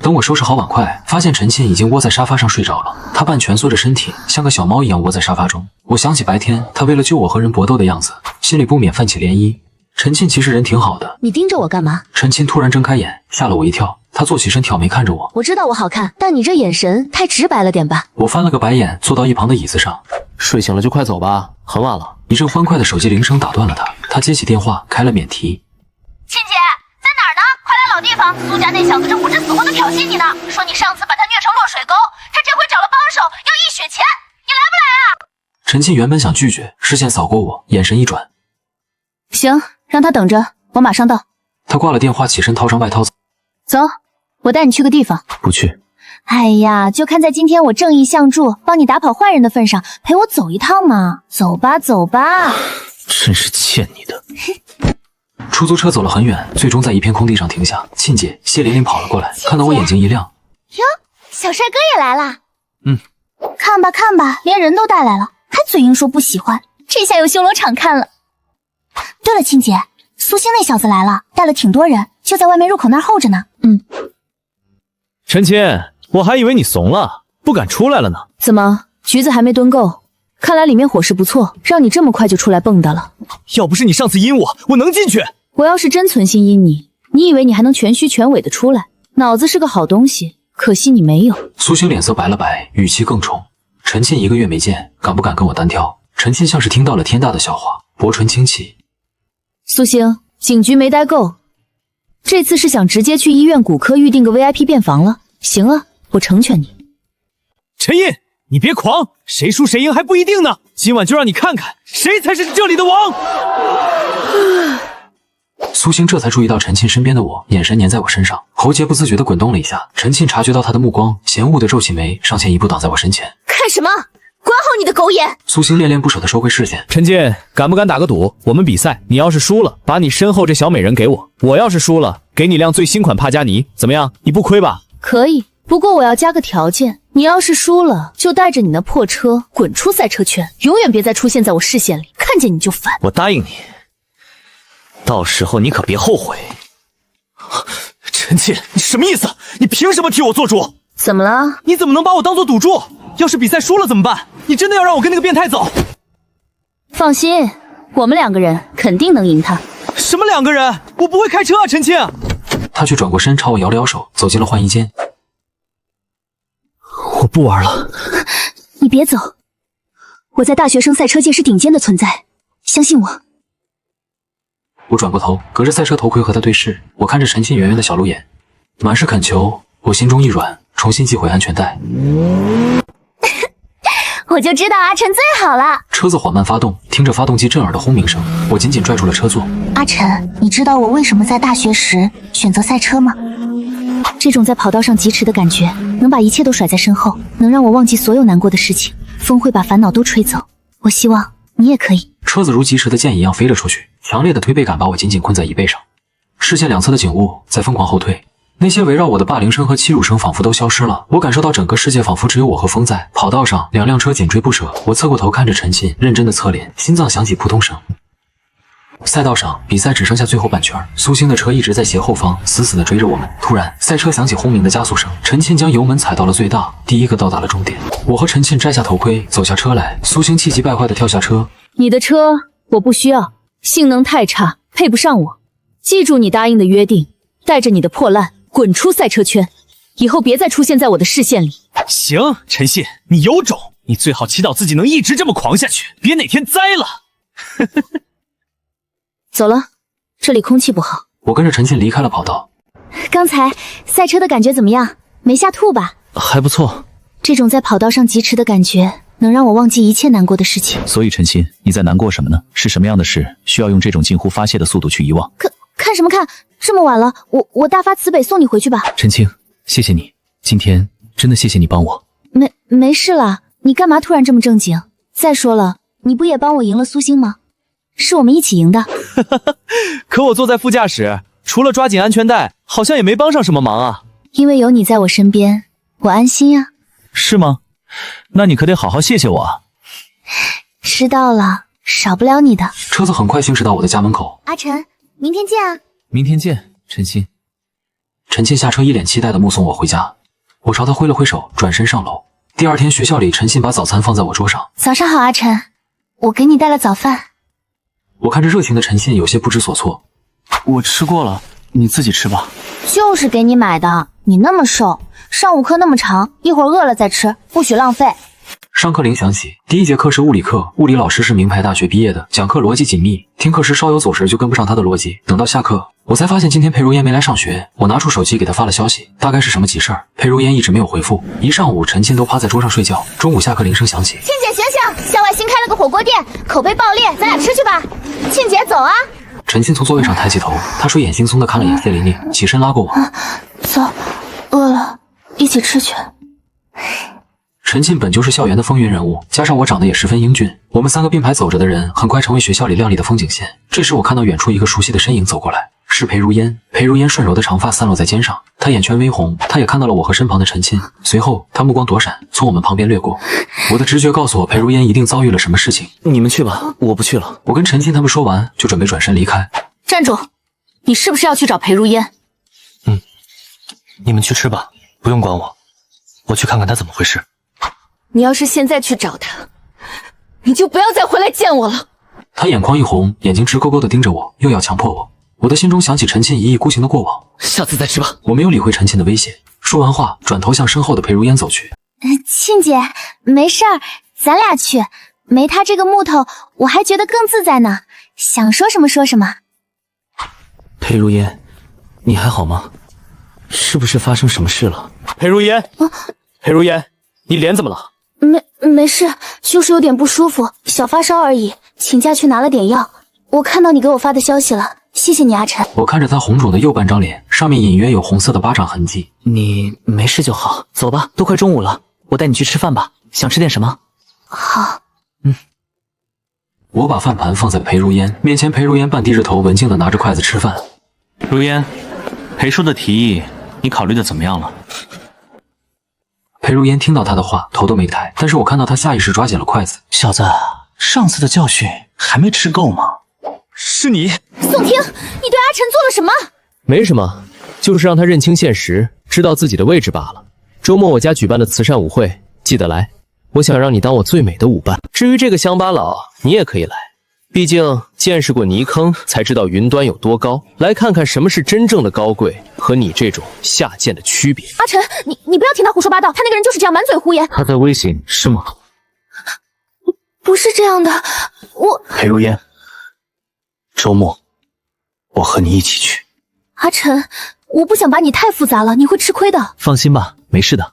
等我收拾好碗筷，发现陈沁已经窝在沙发上睡着了。他半蜷缩着身体，像个小猫一样窝在沙发中。我想起白天他为了救我和人搏斗的样子，心里不免泛起涟漪。陈沁其实人挺好的。你盯着我干嘛？陈沁突然睁开眼，吓了我一跳。他坐起身挑眉看着我。我知道我好看，但你这眼神太直白了点吧？我翻了个白眼，坐到一旁的椅子上。睡醒了就快走吧，很晚了。一阵欢快的手机铃声打断了他。他接起电话，开了免提。沁姐，在哪儿呢？快来老地方！苏家那小子正不知死活的挑衅你呢，说你上次把他虐成落水沟，他这回找了帮手，要一雪钱，你来不来啊？陈沁原本想拒绝，视线扫过我，眼神一转。行，让他等着，我马上到。他挂了电话，起身套上外套。走，我带你去个地方。不去。哎呀，就看在今天我正义相助，帮你打跑坏人的份上，陪我走一趟嘛。走吧，走吧。真是欠你的。出租车走了很远，最终在一片空地上停下。沁姐谢琳琳跑了过来，看到我眼睛一亮。哟，小帅哥也来啦。看吧看吧，连人都带来了，还嘴硬说不喜欢，这下有修罗场看了。对了，沁姐，苏星那小子来了，带了挺多人，就在外面入口那儿候着呢。陈沁，我还以为你怂了，不敢出来了呢。怎么，橘子还没炖够？看来里面伙食不错，让你这么快就出来蹦跶了。要不是你上次阴我，我能进去。我要是真存心阴你，你以为你还能全虚全伪的出来？脑子是个好东西，可惜你没有。苏星脸色白了白，语气更冲。陈沁1个月没见，敢不敢跟我单挑？陈沁像是听到了天大的笑话，薄唇轻启。苏星，警局没待够，这次是想直接去医院骨科预定个 VIP 便房了。行啊，我成全你。陈印，你别狂，谁输谁赢还不一定呢。今晚就让你看看谁才是这里的王。苏星这才注意到陈沁身边的我，眼神粘在我身上，喉结不自觉地滚动了一下。陈沁察觉到他的目光，嫌恶地皱起眉，上前一步挡在我身前。看什么？管好你的狗眼！苏星恋恋不舍地收回视线。陈沁，敢不敢打个赌？我们比赛，你要是输了，把你身后这小美人给我；我要是输了，给你辆最新款帕加尼，怎么样？你不亏吧？可以，不过我要加个条件，你要是输了，就带着你那破车滚出赛车圈，永远别再出现在我视线里，看见你就烦。我答应你，到时候你可别后悔。陈沁，你什么意思？你凭什么替我做主？怎么了？你怎么能把我当做赌注？要是比赛输了怎么办？你真的要让我跟那个变态走？放心，我们2个人肯定能赢他。什么2个人？我不会开车啊，陈沁。他却转过身朝我摇了摇手，走进了换衣间。我不玩了。你别走，我在大学生赛车界是顶尖的存在，相信我。我转过头，隔着赛车头盔和他对视。我看着陈沁圆圆的小鹿眼，满是恳求。我心中一软，重新系回安全带。我就知道阿晨最好了。车子缓慢发动，听着发动机震耳的轰鸣声，我紧紧拽住了车座。阿晨，你知道我为什么在大学时选择赛车吗？这种在跑道上疾驰的感觉，能把一切都甩在身后，能让我忘记所有难过的事情。风会把烦恼都吹走，我希望你也可以。车子如疾驰的箭一样飞了出去，强烈的推背感把我紧紧困在椅背上。视线两侧的景物在疯狂后退，那些围绕我的霸凌声和欺辱声仿佛都消失了。我感受到整个世界仿佛只有我和风在。跑道上2辆车紧追不舍，我侧过头看着陈沁认真的侧脸，心脏响起扑通声。赛道上比赛只剩下最后半圈，苏星的车一直在斜后方死死地追着我们。突然赛车响起轰鸣的加速声，陈沁将油门踩到了最大，第一个到达了终点。我和陈沁摘下头盔走下车来，苏星气急败坏地跳下车。你的车我不需要，性能太差，配不上我。记住你答应的约定，带着你的破烂滚出赛车圈，以后别再出现在我的视线里。行，陈沁，你有种，你最好祈祷自己能一直这么狂下去，别哪天栽了。走了，这里空气不好。我跟着陈沁离开了跑道。刚才赛车的感觉怎么样？没吓吐吧？还不错。这种在跑道上疾驰的感觉，能让我忘记一切难过的事情。所以陈鑫，你在难过什么呢？是什么样的事需要用这种近乎发泄的速度去遗忘？看什么看？这么晚了，我大发慈悲送你回去吧。陈青，谢谢你，今天真的谢谢你帮我。没事啦，你干嘛突然这么正经？再说了，你不也帮我赢了苏星吗？是我们一起赢的。可我坐在副驾驶，除了抓紧安全带，好像也没帮上什么忙啊。因为有你在我身边，我安心呀。是吗？那你可得好好谢谢我啊。知道了，少不了你的。车子很快行驶到我的家门口。阿晨，明天见啊！明天见，陈鑫。陈沁下车，一脸期待地目送我回家。我朝他挥了挥手，转身上楼。第二天学校里，陈鑫把早餐放在我桌上。早上好，阿晨，我给你带了早饭。我看着热情的陈沁，有些不知所措。我吃过了，你自己吃吧。就是给你买的，你那么瘦，上午课那么长，一会儿饿了再吃，不许浪费。上课铃响起，第一节课是物理课，物理老师是名牌大学毕业的，讲课逻辑紧密。听课时稍有走神就跟不上他的逻辑。等到下课，我才发现今天裴如烟没来上学。我拿出手机给她发了消息，大概是什么急事儿。裴如烟一直没有回复，一上午陈沁都趴在桌上睡觉。中午下课铃声响起，沁姐醒醒，校外新开了个火锅店，口碑爆裂，咱俩吃去吧。沁姐走啊！陈沁从座位上抬起头，她睡眼惺忪地看了眼谢琳琳，起身拉过我，走，饿了，一起吃去。陈沁本就是校园的风云人物，加上我长得也十分英俊，我们三个并排走着的人，很快成为学校里亮丽的风景线。这时我看到远处一个熟悉的身影走过来，是裴如烟。裴如烟顺柔的长发散落在肩上，她眼圈微红，她也看到了我和身旁的陈沁。随后她目光躲闪，从我们旁边掠过。我的直觉告诉我，裴如烟一定遭遇了什么事情。你们去吧，我不去了。我跟陈沁他们说完，就准备转身离开。站住！你是不是要去找裴如烟？你们去吃吧，不用管我，我去看看他怎么回事。你要是现在去找他，你就不要再回来见我了。他眼眶一红，眼睛直勾勾地盯着我，又要强迫我。我的心中想起陈沁一意孤行的过往，下次再吃吧。我没有理会陈沁的威胁，说完话，转头向身后的裴如烟走去。沁姐，没事儿，咱俩去，没他这个木头，我还觉得更自在呢。想说什么说什么。裴如烟，你还好吗？是不是发生什么事了？裴如烟，裴如烟，你脸怎么了？没事，就是有点不舒服，小发烧而已，请假去拿了点药。我看到你给我发的消息了，谢谢你，阿晨。我看着他红肿的右半张脸，上面隐约有红色的巴掌痕迹。你没事就好，走吧，都快中午了，我带你去吃饭吧。想吃点什么？好。我把饭盘放在裴如烟面前，裴如烟半低着头，文静地拿着筷子吃饭。如烟，裴叔的提议，你考虑的怎么样了？裴如烟听到他的话，头都没抬，但是我看到他下意识抓紧了筷子。小子，上次的教训还没吃够吗？是你，宋婷，你对阿晨做了什么？没什么，就是让他认清现实，知道自己的位置罢了。周末我家举办的慈善舞会，记得来。我想让你当我最美的舞伴。至于这个乡巴佬，你也可以来，毕竟见识过泥坑，才知道云端有多高。来看看什么是真正的高贵和你这种下贱的区别。阿晨，你不要听他胡说八道，他那个人就是这样满嘴胡言。他在威胁你是吗？不是这样的，裴如烟，周末我和你一起去。阿晨，我不想把你太复杂了，你会吃亏的。放心吧，没事的，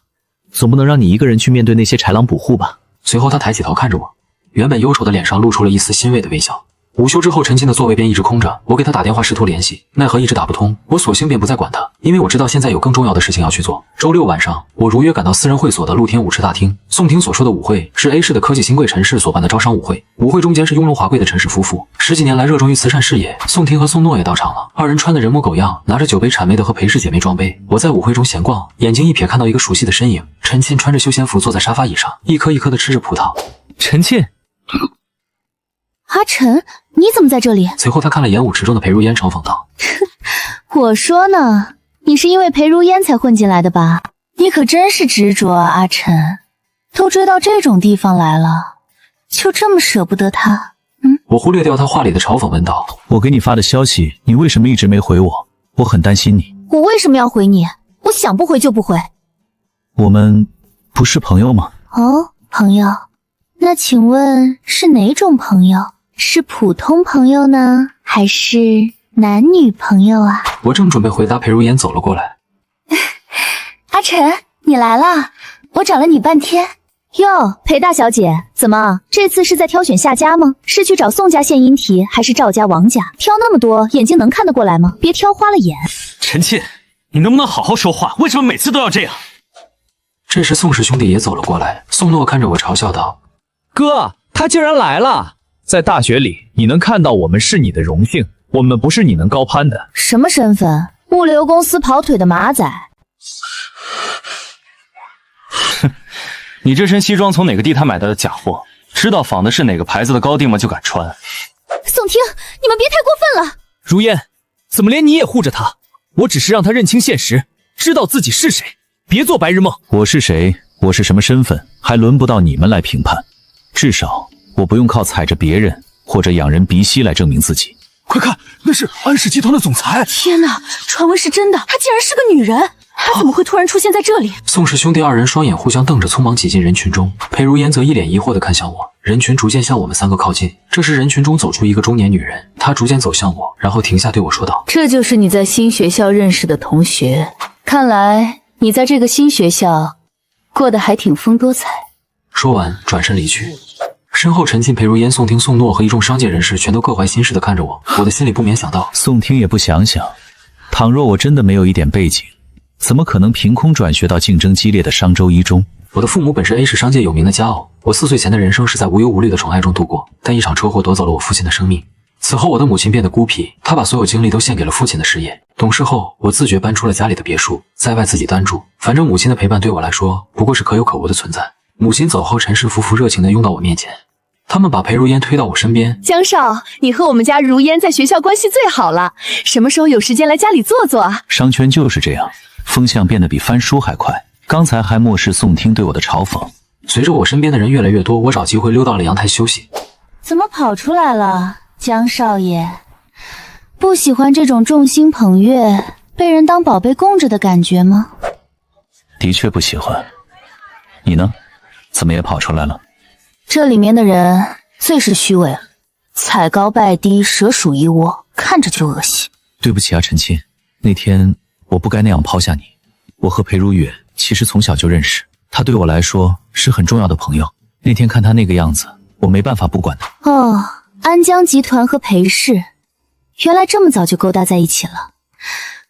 总不能让你一个人去面对那些豺狼捕户吧。随后他抬起头看着我，原本忧愁的脸上露出了一丝欣慰的微笑。午休之后，陈沁的座位便一直空着，我给他打电话试图联系，奈何一直打不通。我索性便不再管他，因为我知道现在有更重要的事情要去做。周六晚上，我如约赶到私人会所的露天舞池大厅。宋婷所说的舞会是 A 市的科技新贵陈氏所办的招商舞会，舞会中间是雍容华贵的陈氏夫妇，10几年来热衷于慈善事业。宋婷和宋诺也到场了，二人穿得人模狗样，拿着酒杯谄媚的和裴氏姐妹撞杯。我在舞会中闲逛，眼睛一瞥看到一个熟悉的身影，陈沁穿着休闲服坐在沙发椅上，一颗一颗地吃着葡萄。陈沁，阿晨，你怎么在这里？随后他看了眼舞池中的裴如烟，嘲讽道：我说呢，你是因为裴如烟才混进来的吧？你可真是执着啊，阿晨，都追到这种地方来了，就这么舍不得他？我忽略掉他话里的嘲讽，问道：我给你发的消息，你为什么一直没回我？我很担心你。我为什么要回你？我想不回就不回。我们不是朋友吗？哦，朋友，那请问是哪种朋友？是普通朋友呢，还是男女朋友啊？我正准备回答，裴如烟走了过来。阿晨，你来了，我找了你半天。哟，裴大小姐，怎么这次是在挑选下家吗？是去找宋家献阴题，还是赵家王家？挑那么多，眼睛能看得过来吗？别挑花了眼。陈沁，你能不能好好说话？为什么每次都要这样？这时宋氏兄弟也走了过来，宋诺看着我嘲笑道：“哥，他竟然来了！在大学里，你能看到我们是你的荣幸，我们不是你能高攀的。什么身份？物流公司跑腿的马仔。”哼，你这身西装从哪个地摊买的假货？知道仿的是哪个牌子的高定吗？就敢穿？宋听，你们别太过分了。如烟，怎么连你也护着他？我只是让他认清现实，知道自己是谁，别做白日梦。我是谁？我是什么身份？还轮不到你们来评判。至少我不用靠踩着别人或者仰人鼻息来证明自己。快看，那是安氏集团的总裁！天哪，传闻是真的，她竟然是个女人！她怎么会突然出现在这里？宋氏兄弟二人双眼互相瞪着，匆忙挤进人群中。裴如烟则一脸疑惑地看向我。人群逐渐向我们三个靠近。这时人群中走出一个中年女人，她逐渐走向我，然后停下对我说道：“这就是你在新学校认识的同学，看来你在这个新学校过得还挺丰多彩。”说完转身离去。身后陈沁、裴如烟、宋听、宋诺和一众商界人士全都各怀心事地看着我，我的心里不免想到，宋听也不想想，倘若我真的没有一点背景，怎么可能凭空转学到竞争激烈的商周一中？我的父母本是 A 市商界有名的家偶，我4岁前的人生是在无忧无虑的宠爱中度过，但一场车祸夺走了我父亲的生命。此后我的母亲变得孤僻，她把所有精力都献给了父亲的事业。懂事后，我自觉搬出了家里的别墅，在外自己单住，反正母亲的陪伴对我来说不过是可有可无的存在。母亲走后，陈氏夫妇热情地拥到我面前，他们把裴如烟推到我身边。江少，你和我们家如烟在学校关系最好了，什么时候有时间来家里坐坐啊？商圈就是这样，风向变得比翻书还快。刚才还漠视宋听对我的嘲讽，随着我身边的人越来越多，我找机会溜到了阳台休息。怎么跑出来了，江少爷？不喜欢这种众星捧月、被人当宝贝供着的感觉吗？的确不喜欢。你呢？怎么也跑出来了？这里面的人最是虚伪了，踩高拜低，蛇鼠一窝，看着就恶心。对不起啊，陈沁，那天我不该那样抛下你。我和裴如月其实从小就认识，他对我来说是很重要的朋友。那天看他那个样子，我没办法不管他。哦，安江集团和裴氏，原来这么早就勾搭在一起了，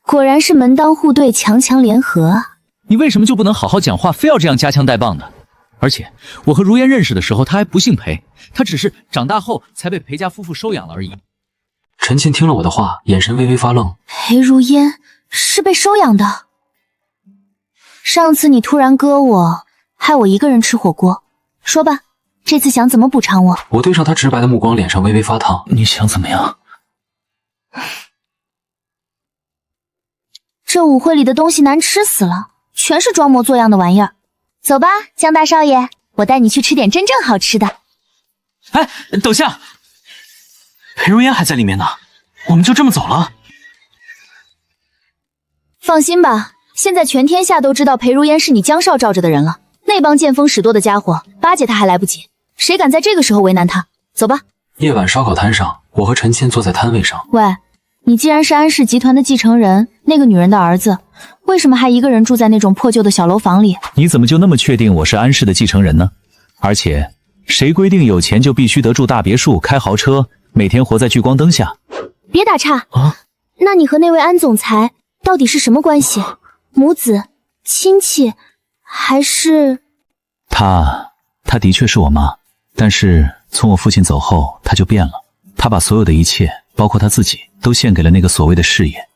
果然是门当户对，强强联合啊！你为什么就不能好好讲话，非要这样夹枪带棒的？而且我和如烟认识的时候，他还不姓裴，他只是长大后才被裴家夫妇收养了而已。陈沁听了我的话，眼神微微发愣。裴如烟是被收养的？上次你突然割我，害我一个人吃火锅，说吧，这次想怎么补偿我？我对上他直白的目光，脸上微微发烫。你想怎么样？这舞会里的东西难吃死了，全是装模作样的玩意儿。走吧，江大少爷，我带你去吃点真正好吃的。哎，等下，裴如烟还在里面呢，我们就这么走了？放心吧，现在全天下都知道裴如烟是你江少罩着的人了。那帮见风使舵的家伙，巴结他还来不及，谁敢在这个时候为难他？走吧。夜晚烧烤摊上，我和陈沁坐在摊位上。喂，你既然是安氏集团的继承人，那个女人的儿子，为什么还一个人住在那种破旧的小楼房里？你怎么就那么确定我是安氏的继承人呢？而且，谁规定有钱就必须得住大别墅、开豪车，每天活在聚光灯下？别打岔啊！那你和那位安总裁到底是什么关系？母子、亲戚，还是……她的确是我妈，但是从我父亲走后，她就变了。她把所有的一切，包括她自己，都献给了那个所谓的事业。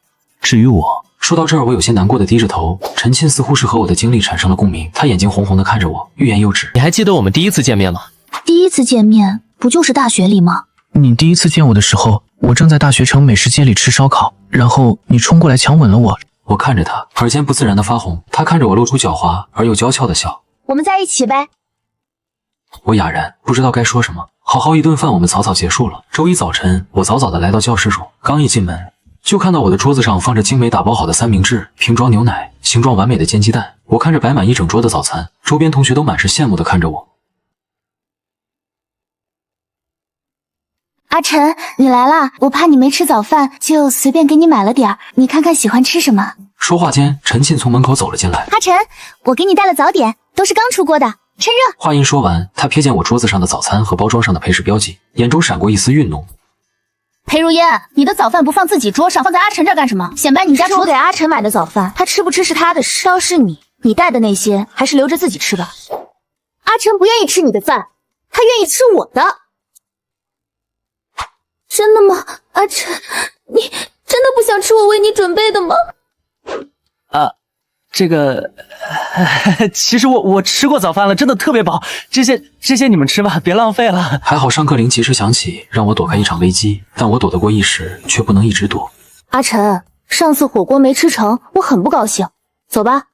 至于我，说到这儿，我有些难过的低着头。陈沁似乎是和我的经历产生了共鸣，他眼睛红红的看着我，欲言又止。你还记得我们第一次见面吗？第一次见面不就是大学里吗？你第一次见我的时候，我正在大学城美食街里吃烧烤，然后你冲过来强吻了我。我看着他，耳尖不自然的发红。他看着我，露出狡猾而又娇俏的笑。我们在一起呗。我哑然，不知道该说什么。好好一顿饭，我们草草结束了。周一早晨，我早早的来到教室中，刚一进门，就看到我的桌子上放着精美打包好的三明治、瓶装牛奶、形状完美的煎鸡蛋。我看着摆满一整桌的早餐，周边同学都满是羡慕的看着我。阿晨，你来啦！我怕你没吃早饭，就随便给你买了点儿，你看看喜欢吃什么。说话间，陈沁从门口走了进来。阿晨，我给你带了早点，都是刚出锅的，趁热。话音说完，他瞥见我桌子上的早餐和包装上的配饰标记，眼中闪过一丝愠怒。裴如烟，你的早饭不放自己桌上，放在阿晨这儿干什么？显摆你家厨。我给阿晨买的早饭，他吃不吃是他的事。倒是你带的那些，还是留着自己吃吧。阿晨不愿意吃你的饭，他愿意吃我的。真的吗？阿晨，你真的不想吃我为你准备的吗？这个，其实我吃过早饭了，真的特别饱。这些你们吃吧，别浪费了。还好上课铃及时响起，让我躲开一场危机，但我躲得过一时，却不能一直躲。阿晨，上次火锅没吃成，我很不高兴。走吧，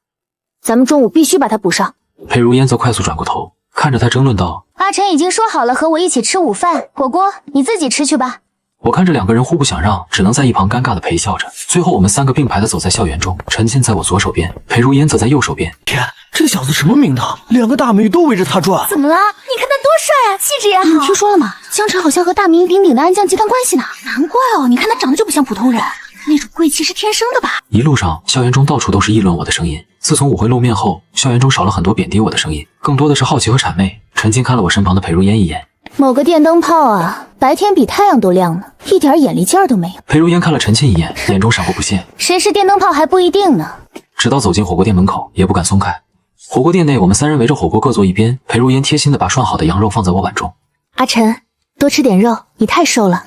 咱们中午必须把它补上。裴如烟则快速转过头，看着他争论道：“阿晨已经说好了和我一起吃午饭，火锅你自己吃去吧。”我看着两个人互不想让，只能在一旁尴尬的陪笑着。最后我们三个并排的走在校园中，陈庆在我左手边，裴如烟则在右手边。天，这小子什么名堂？2个大美女都围着他转。怎么了？你看他多帅啊，气质也好。你听说了吗？江辰好像和大名鼎鼎的安江集团关系呢。难怪哦，你看他长得就不像普通人，那种贵气是天生的吧？一路上，校园中到处都是议论我的声音。自从舞会露面后，校园中少了很多贬低我的声音，更多的是好奇和谄媚。陈庆看了我身旁的裴如烟一眼。某个电灯泡啊，白天比太阳都亮呢，一点眼力劲儿都没有。裴如烟看了陈庆一眼，眼中闪过不屑。谁是电灯泡还不一定呢。直到走进火锅店门口，也不敢松开。火锅店内，我们三人围着火锅各坐一边。裴如烟贴心的把涮好的羊肉放在我碗中。阿晨，多吃点肉，你太瘦了。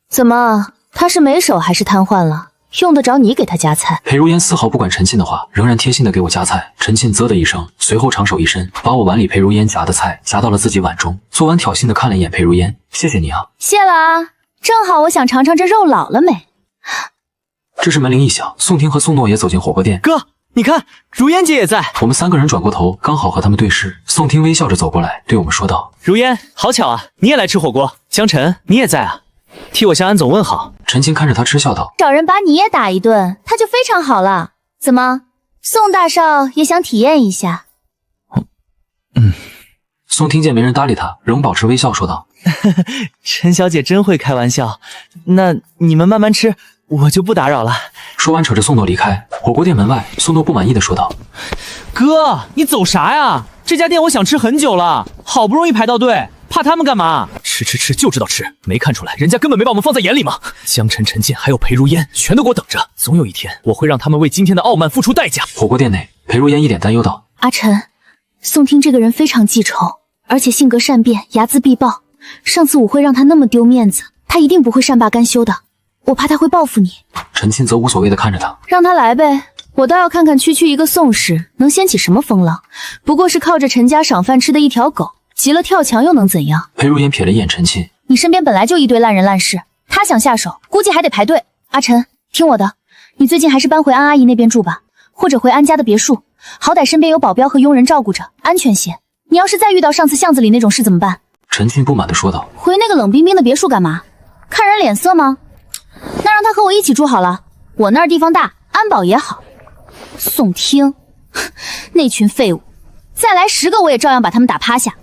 怎么，他是没手还是瘫痪了？用得着你给他夹菜？裴如烟丝毫不管陈庆的话，仍然贴心的给我夹菜。陈庆啧的一声，随后长手一伸，把我碗里裴如烟夹的菜夹到了自己碗中。做完挑衅的看了一眼裴如烟，谢谢你啊。谢了啊，正好我想尝尝这肉老了没。这时门铃一响，宋婷和宋诺也走进火锅店。哥，你看，如烟姐也在。我们三个人转过头，刚好和他们对视。宋婷微笑着走过来，对我们说道：“如烟，好巧啊，你也来吃火锅。江辰，你也在啊，替我向安总问好。”陈清看着他嗤笑道：“找人把你也打一顿，他就非常好了。怎么，宋大少也想体验一下？”宋婷见没人搭理他，仍保持微笑说道：“陈小姐真会开玩笑，那你们慢慢吃，我就不打扰了。”说完扯着宋诺离开。火锅店门外，宋诺不满意的说道：“哥，你走啥呀？这家店我想吃很久了，好不容易排到队，怕他们干嘛？吃就知道吃，没看出来人家根本没把我们放在眼里吗？江辰、陈进还有裴如烟全都给我等着，总有一天我会让他们为今天的傲慢付出代价。”火锅店内，裴如烟一脸担忧道：“阿晨，宋听这个人非常记仇，而且性格善变，睚眦必报。上次舞会让他那么丢面子，他一定不会善罢甘休的。我怕他会报复你。”陈庆则无所谓的看着他：“让他来呗，我倒要看看区区一个宋氏能掀起什么风浪。不过是靠着陈家赏饭吃的一条狗，急了跳墙又能怎样？”裴如烟瞥了一眼陈庆：“你身边本来就一堆烂人烂事，他想下手，估计还得排队。阿晨，听我的，你最近还是搬回安阿姨那边住吧，或者回安家的别墅，好歹身边有保镖和佣人照顾着，安全些。你要是再遇到上次巷子里那种事怎么办？”陈庆不满地说道：“回那个冷冰冰的别墅干嘛？看人脸色吗？那让他和我一起住好了，我那儿地方大，安保也好。宋听，那群废物，再来10个我也照样把他们打趴下，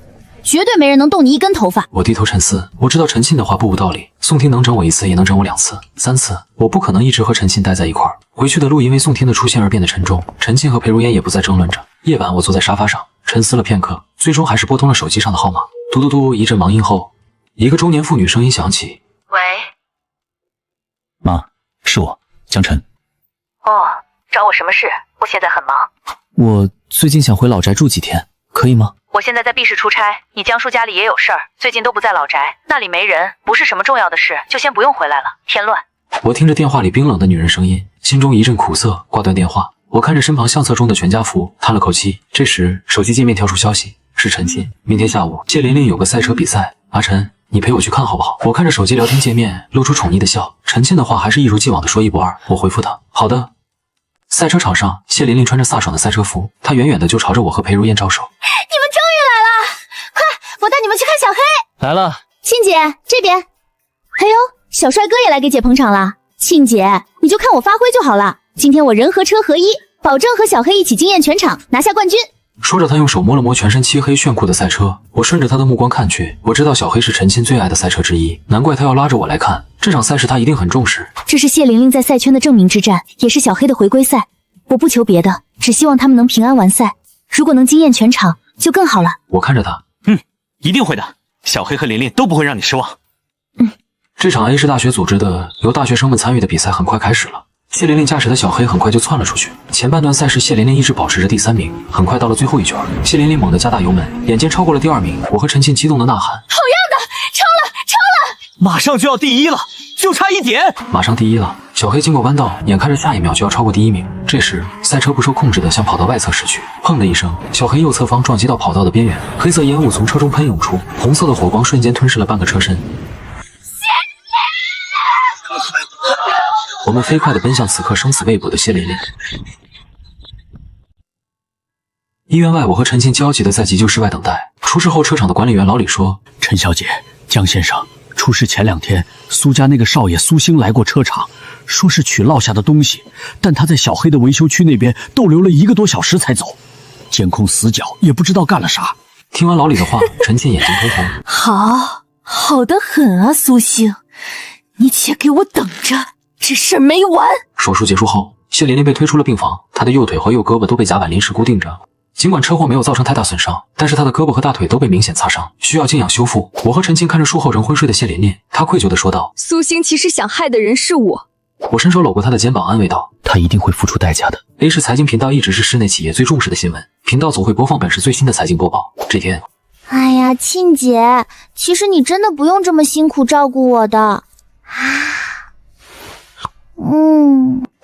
绝对没人能动你一根头发。”我低头沉思，我知道陈庆的话不无道理，宋婷能整我1次，也能整我2次、3次，我不可能一直和陈庆待在一块儿。回去的路因为宋婷的出现而变得沉重，陈庆和裴如烟也不再争论着。夜晚，我坐在沙发上沉思了片刻，最终还是拨通了手机上的号码。嘟嘟嘟，一阵忙音后，一个中年妇女声音响起：“喂，妈，是我，江辰。哦，找我什么事？我现在很忙。我最近想回老宅住几天，可以吗？我现在在 B 市出差，你江叔家里也有事儿，最近都不在老宅，那里没人，不是什么重要的事，就先不用回来了，添乱。”我听着电话里冰冷的女人声音，心中一阵苦涩，挂断电话。我看着身旁相册中的全家福，叹了口气。这时手机界面跳出消息，是陈信，明天下午谢琳琳有个赛车比赛，阿晨你陪我去看好不好？我看着手机聊天界面，露出宠溺的笑。陈庆的话还是一如既往的说一不二，我回复他好的。赛车场上，谢琳琳穿着飒爽的赛车服，她远远的就朝着我和裴如烟招手。你们终于来了，快，我带你们去看小黑。来了，庆姐这边。哎呦，小帅哥也来给姐捧场了。庆姐，你就看我发挥就好了。今天我人和车合一，保证和小黑一起惊艳全场，拿下冠军。说着，他用手摸了摸全身漆黑炫酷的赛车。我顺着他的目光看去，我知道小黑是陈庆最爱的赛车之一，难怪他要拉着我来看。这场赛事他一定很重视。这是谢玲玲在赛圈的证明之战，也是小黑的回归赛。我不求别的，只希望他们能平安完赛，如果能惊艳全场，就更好了。我看着他，一定会的。小黑和琳琳都不会让你失望。这场 A 市大学组织的由大学生们参与的比赛很快开始了。谢琳琳驾驶的小黑很快就窜了出去。前半段赛事，谢琳琳一直保持着第3名。很快到了最后一圈，谢琳琳猛地加大油门，眼见超过了第2名。我和陈庆激动的呐喊：好样的，超了，超了！马上就要第1了，就差1点！马上第1了。小黑经过弯道，眼看着下一秒就要超过第1名。这时，赛车不受控制的向跑道外侧驶去。砰的一声，小黑右侧方撞击到跑道的边缘，黑色烟雾从车中喷涌出，红色的火光瞬间吞噬了半个车身。我们飞快地奔向此刻生死未卜的谢琳琳。医院外，我和陈庆焦急地在急救室外等待。出事后，车厂的管理员老李说：“陈小姐，江先生，出事前2天，苏家那个少爷苏星来过车厂，说是取落下的东西，但他在小黑的维修区那边逗留了1个多小时才走，监控死角，也不知道干了啥。”听完老李的话，陈庆眼睛通红。好得很啊，苏星，你且给我等着，这事儿没完。手术结束后，谢琳琳被推出了病房，她的右腿和右胳膊都被夹板临时固定着。尽管车祸没有造成太大损伤，但是她的胳膊和大腿都被明显擦伤，需要静养修复。我和陈庆看着术后仍昏睡的谢琳琳，她愧疚地说道：“苏星其实想害的人是我。”我伸手搂过她的肩膀，安慰道：“她一定会付出代价的。” A 市财经频道一直是市内企业最重视的新闻，频道总会播放本市最新的财经播报。这天，哎呀，庆姐，其实你真的不用这么辛苦照顾我的。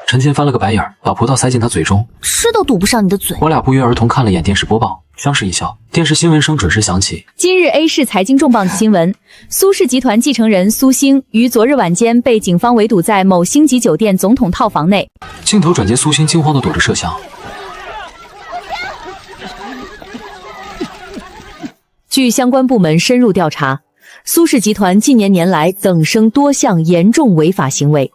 陈庆翻了个白眼，把葡萄塞进他嘴中，吃都堵不上你的嘴。我俩不约而同看了眼电视播报，相视一笑。电视新闻声准时响起。今日 A 市财经重磅新闻：苏氏集团继承人苏星于昨日晚间被警方围堵在某星级酒店总统套房内。镜头转接苏星惊慌地躲着摄像。据相关部门深入调查，苏氏集团近年来增生多项严重违法行为。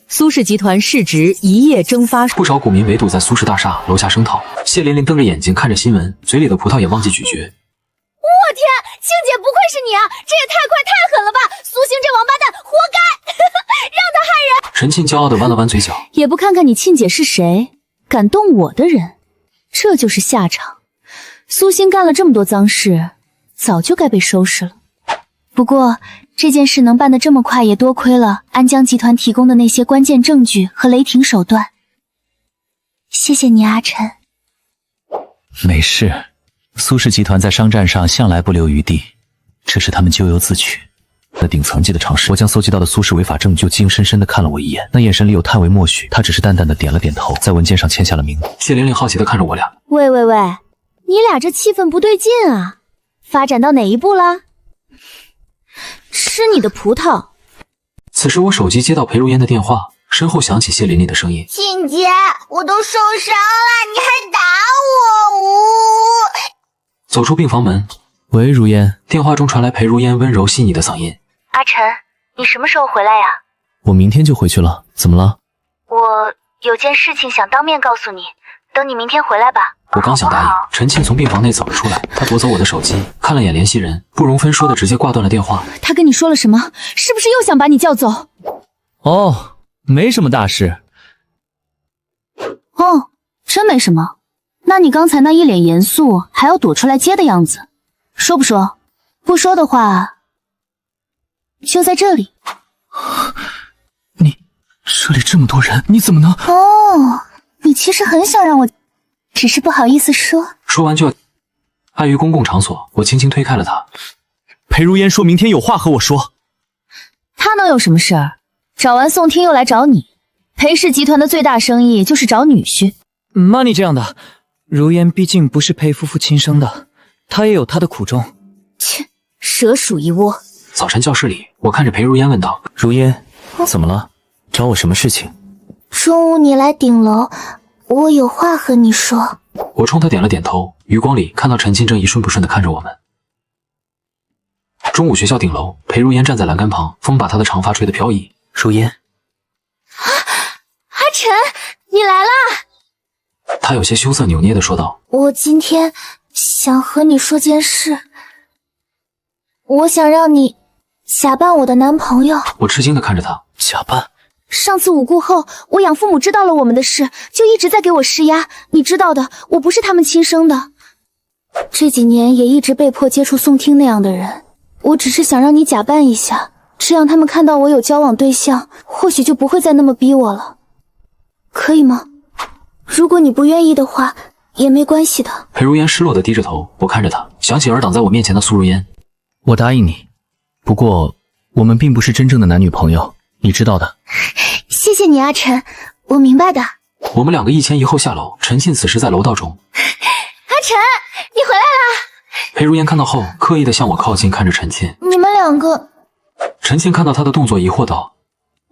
苏氏集团市值一夜蒸发，不少股民围堵在苏氏大厦楼下声讨。谢琳琳瞪着眼睛看着新闻，嘴里的葡萄也忘记咀嚼。我天，庆姐不愧是你啊，这也太快太狠了吧！苏星这王八蛋活该，让他害人。陈庆骄傲地弯了弯嘴角，也不看看你庆姐是谁，敢动我的人，这就是下场。苏星干了这么多脏事，早就该被收拾了。不过这件事能办得这么快，也多亏了安江集团提供的那些关键证据和雷霆手段。谢谢你，阿晨。没事，苏氏集团在商战上向来不留余地，这是他们咎由自取。那顶层级的尝试，我将搜集到的苏氏违法证据就硬深深地看了我一眼，那眼神里有叹为默许。他只是淡淡的点了点头，在文件上签下了名字。谢琳琳好奇地看着我俩，喂，你俩这气氛不对劲啊，发展到哪一步了？吃你的葡萄。此时我手机接到裴如烟的电话，身后响起谢琳琳的声音：“庆姐，我都受伤了，你还打我！”走出病房门，喂，如烟。电话中传来裴如烟温柔细腻的嗓音：“阿晨，你什么时候回来呀？”“我明天就回去了，怎么了？”“我有件事情想当面告诉你，等你明天回来吧。”我刚想答应，陈庆从病房内走了出来，他夺走我的手机，看了眼联系人，不容分说的直接挂断了电话。他跟你说了什么？是不是又想把你叫走？哦，没什么大事。哦，真没什么。那你刚才那一脸严肃，还要躲出来接的样子，说不说？不说的话，就在这里。你这里这么多人，你怎么能……哦，你其实很想让我。只是不好意思说。说完就要，碍于公共场所，我轻轻推开了他。裴如烟说明天有话和我说。他能有什么事儿？找完宋听又来找你。裴氏集团的最大生意就是找女婿。妈，你这样的，如烟毕竟不是裴夫妇亲生的，她也有她的苦衷。切，蛇鼠一窝。早晨教室里，我看着裴如烟问道：“如烟，怎么了？找我什么事情？”中午你来顶楼。我有话和你说。我冲他点了点头，余光里看到陈庆正一瞬不瞬地看着我们。中午学校顶楼，裴如烟站在栏杆旁，风把她的长发吹得飘逸。如烟，阿晨，你来啦！她有些羞涩扭捏地说道：“我今天想和你说件事，我想让你假扮我的男朋友。”我吃惊地看着他，假扮。上次无故后，我养父母知道了我们的事，就一直在给我施压。你知道的，我不是他们亲生的，这几年也一直被迫接触宋听那样的人，我只是想让你假扮一下，这样他们看到我有交往对象，或许就不会再那么逼我了，可以吗？如果你不愿意的话，也没关系的。裴如烟失落的低着头，我看着她，想起尔挡在我面前的苏如烟。我答应你，不过我们并不是真正的男女朋友，你知道的。谢谢你，阿晨，我明白的。我们两个一前一后下楼，陈沁此时在楼道中。阿晨，你回来啦！裴如烟看到后，刻意的向我靠近，看着陈沁。你们两个……陈沁看到他的动作，疑惑道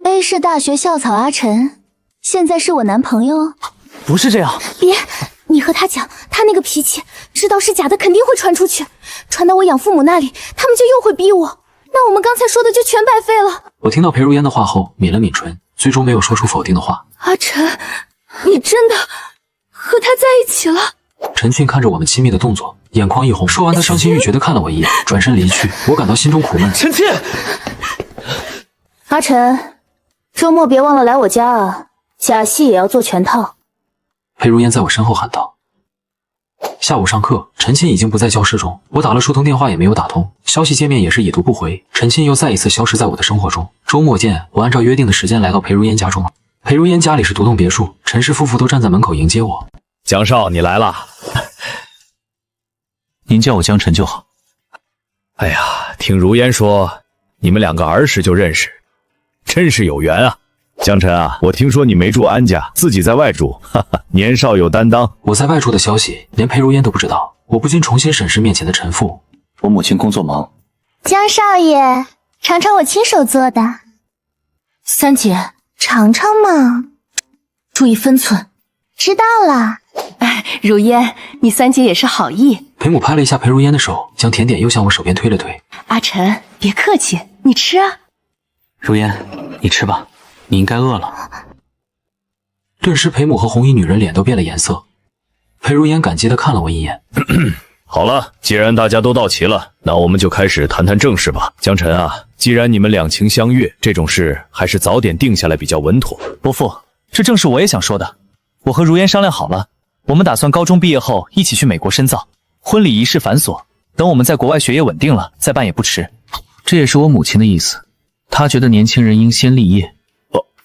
：“A 市大学校草阿晨，现在是我男朋友。”不是这样。别，你和他讲，他那个脾气，知道是假的肯定会传出去，传到我养父母那里，他们就又会逼我，那我们刚才说的就全白费了。我听到裴如烟的话后，抿了抿唇，最终没有说出否定的话。阿晨，你真的和他在一起了？陈沁看着我们亲密的动作，眼眶一红，说完他伤心欲绝的看了我一眼，转身离去。我感到心中苦闷。陈沁，阿晨，周末别忘了来我家啊，假戏也要做全套。裴如烟在我身后喊道。下午上课，陈沁已经不在教室中，我打了数通电话也没有打通，消息界面也是已读不回，陈沁又再一次消失在我的生活中。周末见，我按照约定的时间来到裴如烟家中。裴如烟家里是独栋别墅，陈氏夫妇都站在门口迎接我。江少，你来了。您叫我江晨就好。哎呀，听如烟说你们两个儿时就认识，真是有缘啊。江晨啊，我听说你没住安家，自己在外住，哈哈，年少有担当。我在外住的消息连裴如烟都不知道，我不禁重新审视面前的陈父。我母亲工作忙。江少爷，尝尝我亲手做的。三姐，尝尝嘛，注意分寸。知道了。哎，如烟，你三姐也是好意。裴母拍了一下裴如烟的手，将甜点又向我手边推了推。阿晨，别客气，你吃啊。如烟，你吃吧，你应该饿了。顿时裴母和红衣女人脸都变了颜色。裴如烟感激地看了我一眼。好了，既然大家都到齐了，那我们就开始谈谈正事吧。江晨啊，既然你们两情相悦，这种事还是早点定下来比较稳妥。伯父，这正是我也想说的。我和如烟商量好了，我们打算高中毕业后一起去美国深造，婚礼仪式繁琐，等我们在国外学业稳定了再办也不迟。这也是我母亲的意思，她觉得年轻人应先立业。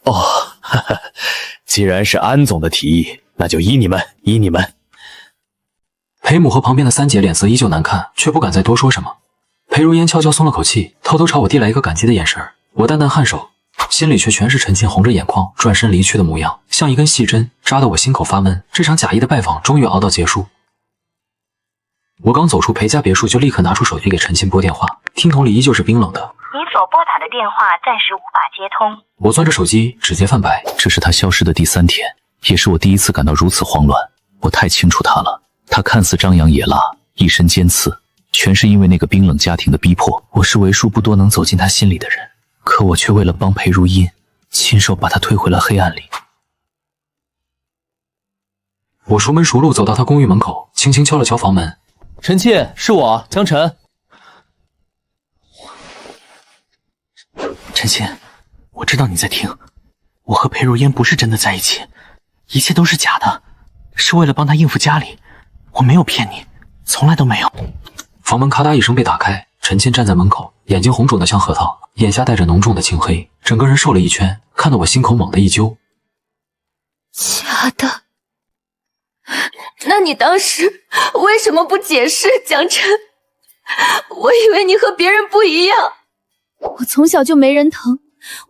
哈哈，既然是安总的提议，那就依你们。裴母和旁边的三姐脸色依旧难看，却不敢再多说什么。裴如烟悄悄松了口气，偷偷朝我递来一个感激的眼神。我淡淡颔首，心里却全是陈沁红着眼眶转身离去的模样，像一根细针扎得我心口发闷。这场假意的拜访终于熬到结束。我刚走出裴家别墅，就立刻拿出手机给陈沁拨电话，听筒里依旧是冰冷的：“你所拨打的电话暂时无法接通。”我攥着手机，指节泛白。这是他消失的第3天，也是我第一次感到如此慌乱。我太清楚他了，他看似张扬野辣，一身尖刺，全是因为那个冰冷家庭的逼迫。我是为数不多能走进他心里的人，可我却为了帮裴如烟，亲手把他推回了黑暗里。我熟门熟路走到他公寓门口，轻轻敲了敲房门。陈沁，是我，江晨。陈沁，我知道你在听，我和裴如烟不是真的在一起，一切都是假的，是为了帮他应付家里，我没有骗你，从来都没有。房门咔嗒一声被打开，陈沁站在门口，眼睛红肿的像核桃，眼下带着浓重的青黑，整个人瘦了一圈，看得我心口猛地一揪。假的？那你当时为什么不解释，江晨？我以为你和别人不一样。我从小就没人疼，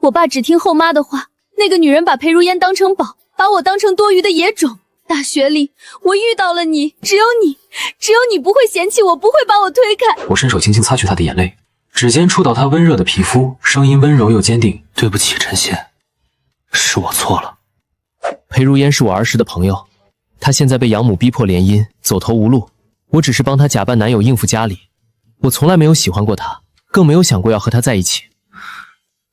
我爸只听后妈的话，那个女人把裴如烟当成宝，把我当成多余的野种。大学里我遇到了你，只有你不会嫌弃我，不会把我推开。我伸手轻轻擦去她的眼泪，指尖触到她温热的皮肤，声音温柔又坚定：“对不起，陈沁，是我错了。”裴如烟是我儿时的朋友，她现在被养母逼迫联姻，走投无路，我只是帮她假扮男友应付家里，我从来没有喜欢过她，更没有想过要和她在一起。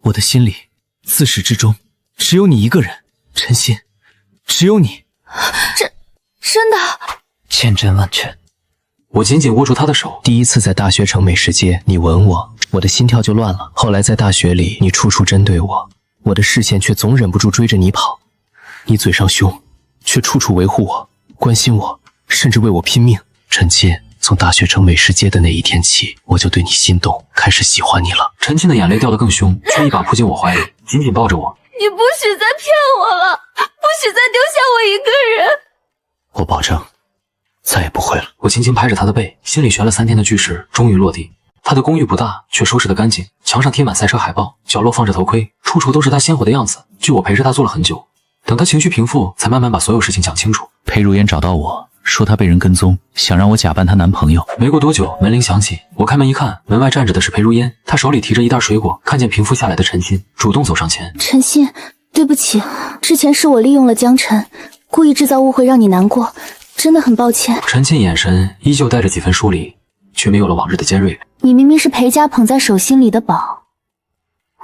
我的心里自始至终只有你一个人，陈沁，只有你。真的？千真万确。我紧紧握住她的手。第一次在大学城美食街，你吻我，我的心跳就乱了。后来在大学里，你处处针对我，我的视线却总忍不住追着你跑。你嘴上凶，却处处维护我，关心我，甚至为我拼命。陈沁，从大学城美食街的那一天起，我就对你心动，开始喜欢你了。陈沁的眼泪掉得更凶，却一把扑进我怀里，紧紧抱着我。你不许再骗我了，不许再丢下我一个人。我保证，再也不会了。我轻轻拍着他的背，心里悬了3天的巨石终于落地。他的公寓不大，却收拾得干净，墙上贴满赛车海报，角落放着头盔，处处都是他鲜活的样子。据我陪着他做了很久，等他情绪平复，才慢慢把所有事情讲清楚。裴如烟找到我说她被人跟踪，想让我假扮她男朋友。没过多久，门铃响起，我开门一看，门外站着的是裴如烟，她手里提着一袋水果。看见平复下来的陈沁，主动走上前。陈沁，对不起，之前是我利用了江晨，故意制造误会让你难过，真的很抱歉。陈沁眼神依旧带着几分疏离，却没有了往日的尖锐。你明明是裴家捧在手心里的宝，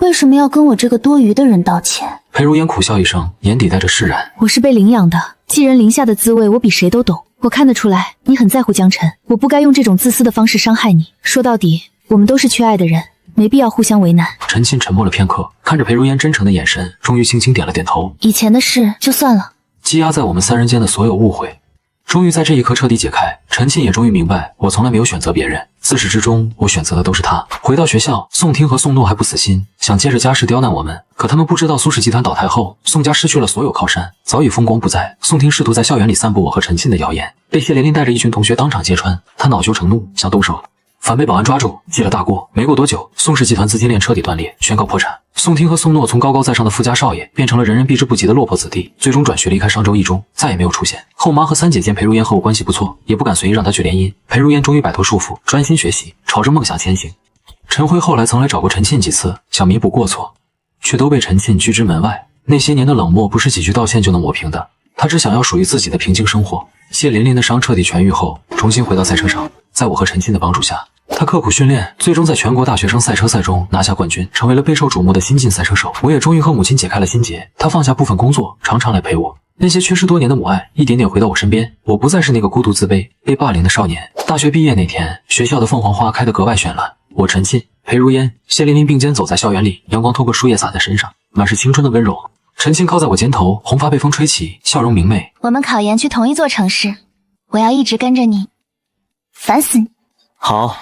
为什么要跟我这个多余的人道歉？裴如烟苦笑一声，眼底带着释然。我是被领养的，寄人篱下的滋味我比谁都懂。我看得出来，你很在乎江晨，我不该用这种自私的方式伤害你。说到底，我们都是缺爱的人，没必要互相为难。陈沁沉默了片刻，看着裴如烟真诚的眼神，终于轻轻点了点头。以前的事就算了，积压在我们3人间的所有误会，终于在这一刻彻底解开。陈沁也终于明白，我从来没有选择别人，自始至终我选择的都是他。回到学校，宋听和宋诺还不死心，想借着家事刁难我们，可他们不知道苏氏集团倒台后，宋家失去了所有靠山，早已风光不再。宋听试图在校园里散布我和陈沁的谣言，被谢琳琳带着一群同学当场揭穿，他恼羞成怒，想动手，反被保安抓住，记了大过。没过多久，宋氏集团资金链彻底断裂，宣告破产。宋听和宋诺从高高在上的富家少爷，变成了人人避之不及的落魄子弟，最终转学离开商州一中，再也没有出现。后妈和3姐见裴如烟和我关系不错，也不敢随意让她去联姻。裴如烟终于摆脱束缚，专心学习，朝着梦想前行。陈辉后来曾来找过陈沁几次，想弥补过错，却都被陈沁拒之门外。那些年的冷漠不是几句道歉就能抹平的，他只想要属于自己的平静生活。谢琳琳的伤彻底痊愈后，重新回到赛车场，在我和陈沁的帮助下，他刻苦训练，最终在全国大学生赛车赛中拿下冠军，成为了备受瞩目的新晋赛车手。我也终于和母亲解开了心结，她放下部分工作，常常来陪我。那些缺失多年的母爱一点点回到我身边，我不再是那个孤独自卑、被霸凌的少年。大学毕业那天，学校的凤凰花开得格外绚烂，我陈沁、裴如烟、谢琳琳并肩走在校园里，阳光透过树叶洒在身上，满是青春的温柔。陈沁靠在我肩头，红发被风吹起，笑容明媚。我们考研去同一座城市，我要一直跟着你，烦死你。好，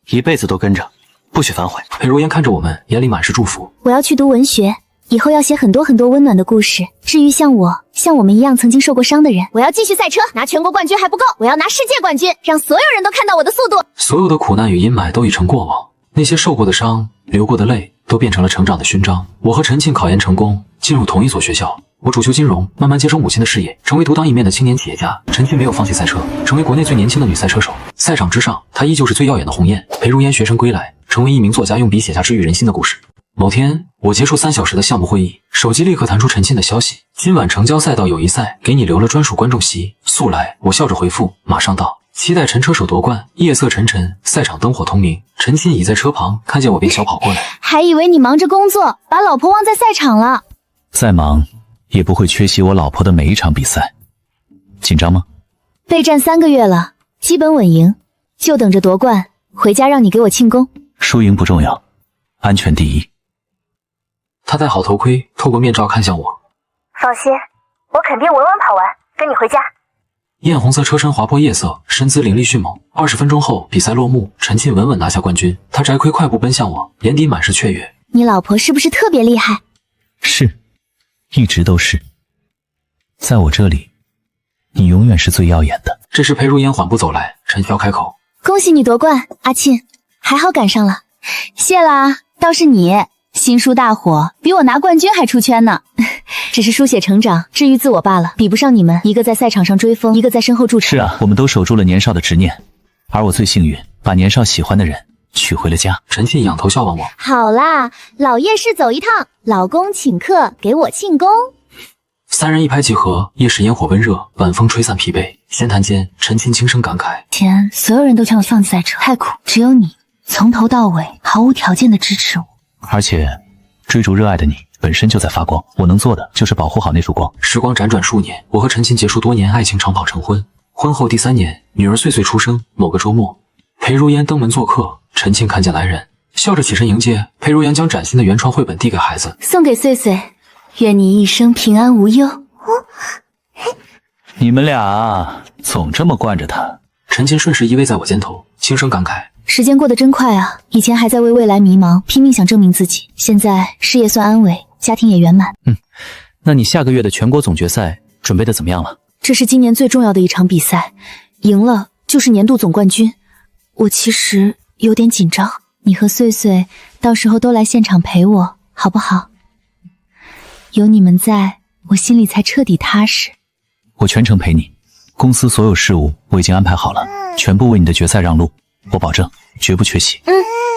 一辈子都跟着，不许反悔。裴如烟看着我们，眼里满是祝福。我要去读文学，以后要写很多很多温暖的故事。至于像我们一样曾经受过伤的人，我要继续赛车，拿全国冠军还不够，我要拿世界冠军，让所有人都看到我的速度。所有的苦难与阴霾都已成过往，那些受过的伤、流过的泪，都变成了成长的勋章。我和陈沁考研成功，进入同一所学校。我主修金融，慢慢接手母亲的事业，成为独当一面的青年企业家。陈沁没有放弃赛车，成为国内最年轻的女赛车手。赛场之上，她依旧是最耀眼的红艳。裴如烟学成归来，成为一名作家，用笔写下治愈人心的故事。某天，我结束3小时的项目会议，手机立刻弹出陈沁的消息：今晚成交赛道友谊赛，给你留了专属观众席，速来。我笑着回复：马上到。期待陈车手夺冠。夜色沉沉，赛场灯火通明，陈沁倚在车旁，看见我便小跑过来。还以为你忙着工作，把老婆忘在赛场了。再忙也不会缺席我老婆的每一场比赛。紧张吗？备战3个月了，基本稳赢，就等着夺冠，回家让你给我庆功。输赢不重要，安全第一。他戴好头盔，透过面罩看向我。放心，我肯定稳稳跑完，跟你回家。艳红色车身划破夜色，身姿凌厉迅猛。20分钟后，比赛落幕，陈沁稳稳拿下冠军。他摘盔快步奔向我，眼底满是雀跃。你老婆是不是特别厉害？是，一直都是。在我这里，你永远是最耀眼的。这时裴如烟缓步走来，陈潇开口：恭喜你夺冠，阿沁，还好赶上了。谢啦，倒是你，新书大火，比我拿冠军还出圈呢。只是书写成长，治愈自我罢了，比不上你们，一个在赛场上追风，一个在身后助是啊，我们都守住了年少的执念，而我最幸运，把年少喜欢的人娶回了家。陈沁仰头笑望我：好啦，老夜市走一趟，老公请客，给我庆功。3人一拍即合，夜市烟火温热，晚风吹散疲惫。闲谈间，陈沁轻声感慨：前所有人都劝我放弃赛车，太苦，只有你从头到尾毫无条件的支持我。而且追逐热爱的你本身就在发光，我能做的就是保护好那束光。时光辗转数年，我和陈沁结束多年爱情长跑成婚。婚后第3年，女儿岁岁出生。某个周末，裴如烟登门做客，陈沁看见来人，笑着起身迎接。裴如烟将崭新的原创绘本递给孩子，送给岁岁，愿你一生平安无忧。你们俩总这么惯着他，陈琴顺势依偎在我肩头，轻声感慨：时间过得真快啊！以前还在为未来迷茫，拼命想证明自己，现在事业算安稳，家庭也圆满。那你下个月的全国总决赛准备的怎么样了？这是今年最重要的一场比赛，赢了就是年度总冠军。我其实有点紧张，你和穗穗到时候都来现场陪我，好不好？有你们在，我心里才彻底踏实。我全程陪你，公司所有事务我已经安排好了，全部为你的决赛让路，我保证绝不缺席。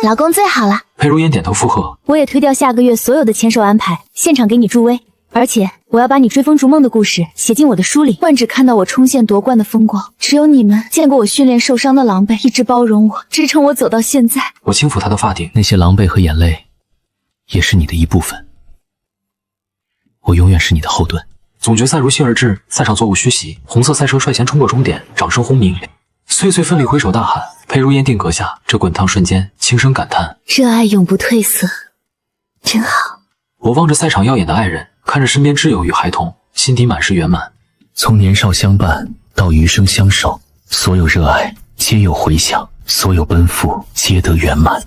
老公最好了。裴如烟点头附和。我也推掉下个月所有的签售安排，现场给你助威。而且我要把你追风逐梦的故事写进我的书里，万只看到我冲线夺冠的风光，只有你们见过我训练受伤的狼狈，一直包容我，支撑我走到现在。我轻抚他的发顶，那些狼狈和眼泪也是你的一部分，我永远是你的后盾。总决赛如期而至，赛场座无虚席，红色赛车率先冲过终点，掌声轰鸣。穗穗奋力挥手大喊，裴如烟定格下这滚烫瞬间，轻声感叹：热爱永不褪色，真好。我望着赛场耀眼的爱人，看着身边挚友与孩童，心底满是圆满。从年少相伴到余生相守，所有热爱皆有回响，所有奔赴皆得圆满。